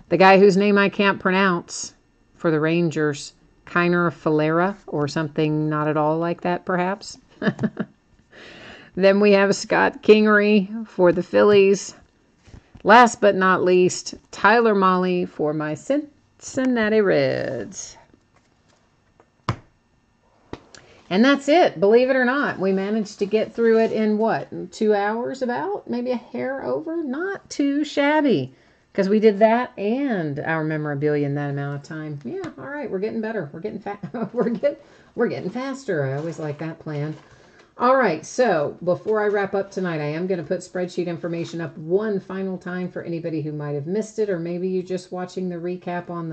The guy whose name I can't pronounce for the Rangers, Kiner Falefa, or something not at all like that, perhaps. Then we have Scott Kingery for the Phillies. Last but not least, Tyler Mahle for my Cincinnati Reds. And that's it. Believe it or not, we managed to get through it in what? 2 hours about? Maybe a hair over? Not too shabby. because we did that and our memorabilia in that amount of time. Yeah, all right, we're getting better. We're getting we're getting faster. I always like that plan. All right, so before I wrap up tonight, I am going to put spreadsheet information up one final time for anybody who might have missed it, or maybe you're just watching the recap on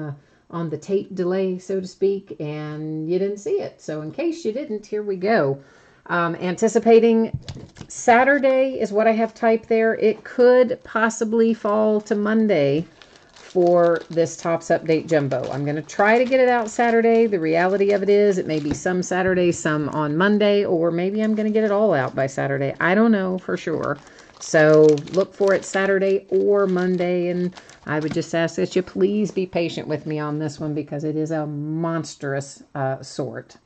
the tape delay, so to speak, and you didn't see it. So in case you didn't, here we go. Anticipating Saturday is what I have typed there. It could possibly fall to Monday for this Topps Update Jumbo. I'm going to try to get it out Saturday. The reality of it is it may be some Saturday, some on Monday, or maybe I'm going to get it all out by Saturday. I don't know for sure. So look for it Saturday or Monday, and I would just ask that you please be patient with me on this one because it is a monstrous sort.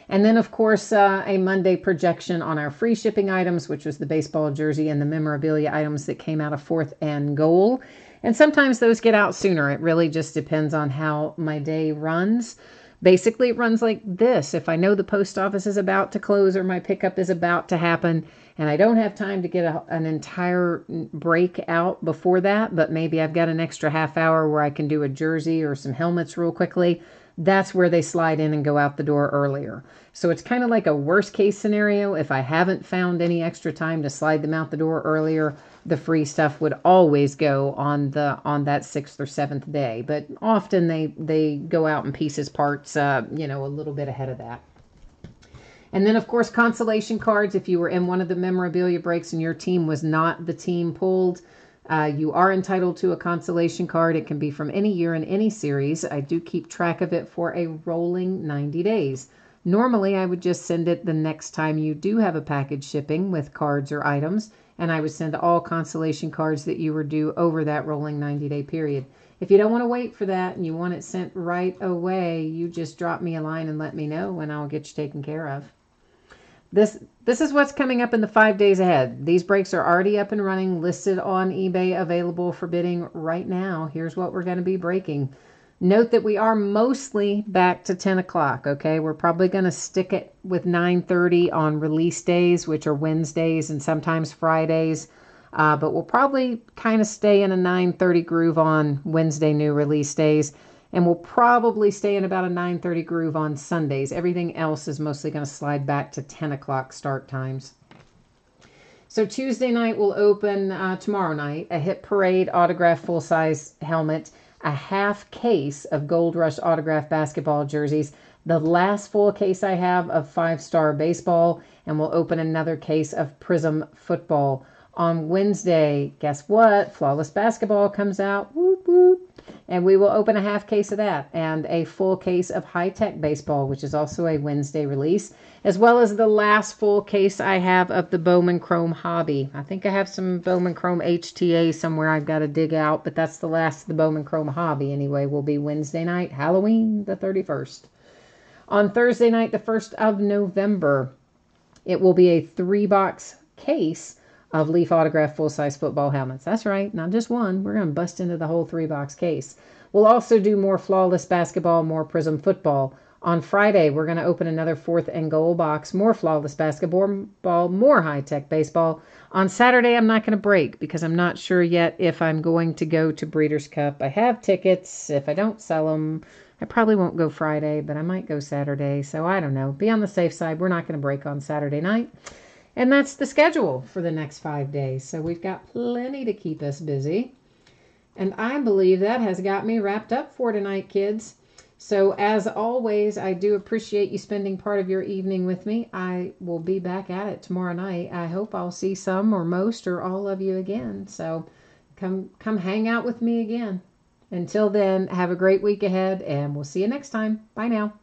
And then, of course, a Monday projection on our free shipping items, which was the baseball jersey and the memorabilia items that came out of 4th and Goal. And sometimes those get out sooner. It really just depends on how my day runs. Basically, it runs like this. If I know the post office is about to close or my pickup is about to happen, and I don't have time to get an entire break out before that, but maybe I've got an extra half hour where I can do a jersey or some helmets real quickly, that's where they slide in and go out the door earlier. So it's kind of like a worst case scenario. If I haven't found any extra time to slide them out the door earlier, the free stuff would always go on that 6th or 7th day. But often they go out in pieces, parts, a little bit ahead of that. And then, of course, consolation cards. If you were in one of the memorabilia breaks and your team was not the team pulled, you are entitled to a consolation card. It can be from any year in any series. I do keep track of it for a rolling 90 days. Normally, I would just send it the next time you do have a package shipping with cards or items, and I would send all consolation cards that you were due over that rolling 90-day period. If you don't want to wait for that and you want it sent right away, you just drop me a line and let me know, and I'll get you taken care of. This is what's coming up in the 5 days ahead. These breaks are already up and running, listed on eBay, available for bidding right now. Here's what we're going to be breaking. Note that we are mostly back to 10 o'clock, okay? We're probably going to stick it with 9:30 on release days, which are Wednesdays and sometimes Fridays. But we'll probably kind of stay in a 9:30 groove on Wednesday new release days. And we'll probably stay in about a 9:30 groove on Sundays. Everything else is mostly going to slide back to 10 o'clock start times. So Tuesday night will open tomorrow night, a Hit Parade autograph full-size helmet, a half case of Gold Rush autograph basketball jerseys, the last full case I have of 5-star baseball, and we'll open another case of Prism football. On Wednesday, guess what? Flawless Basketball comes out. Whoop, whoop. And we will open a half case of that and a full case of High Tech Baseball, which is also a Wednesday release, as well as the last full case I have of the Bowman Chrome Hobby. I think I have some Bowman Chrome HTA somewhere I've got to dig out, but that's the last of the Bowman Chrome Hobby anyway. Will be Wednesday night, Halloween the 31st. On Thursday night, the 1st of November, it will be a 3-box case of Leaf Autograph full-size football helmets. That's right, not just one. We're going to bust into the whole 3-box case. We'll also do more Flawless Basketball, more Prism football. On Friday, we're going to open another 4th and Goal box, more Flawless Basketball, more High Tech Baseball. On Saturday, I'm not going to break because I'm not sure yet if I'm going to go to Breeders' Cup. I have tickets. If I don't sell them, I probably won't go Friday, but I might go Saturday. So I don't know. Be on the safe side. We're not going to break on Saturday night. And that's the schedule for the next 5 days. So we've got plenty to keep us busy. And I believe that has got me wrapped up for tonight, kids. So as always, I do appreciate you spending part of your evening with me. I will be back at it tomorrow night. I hope I'll see some or most or all of you again. So come hang out with me again. Until then, have a great week ahead, and we'll see you next time. Bye now.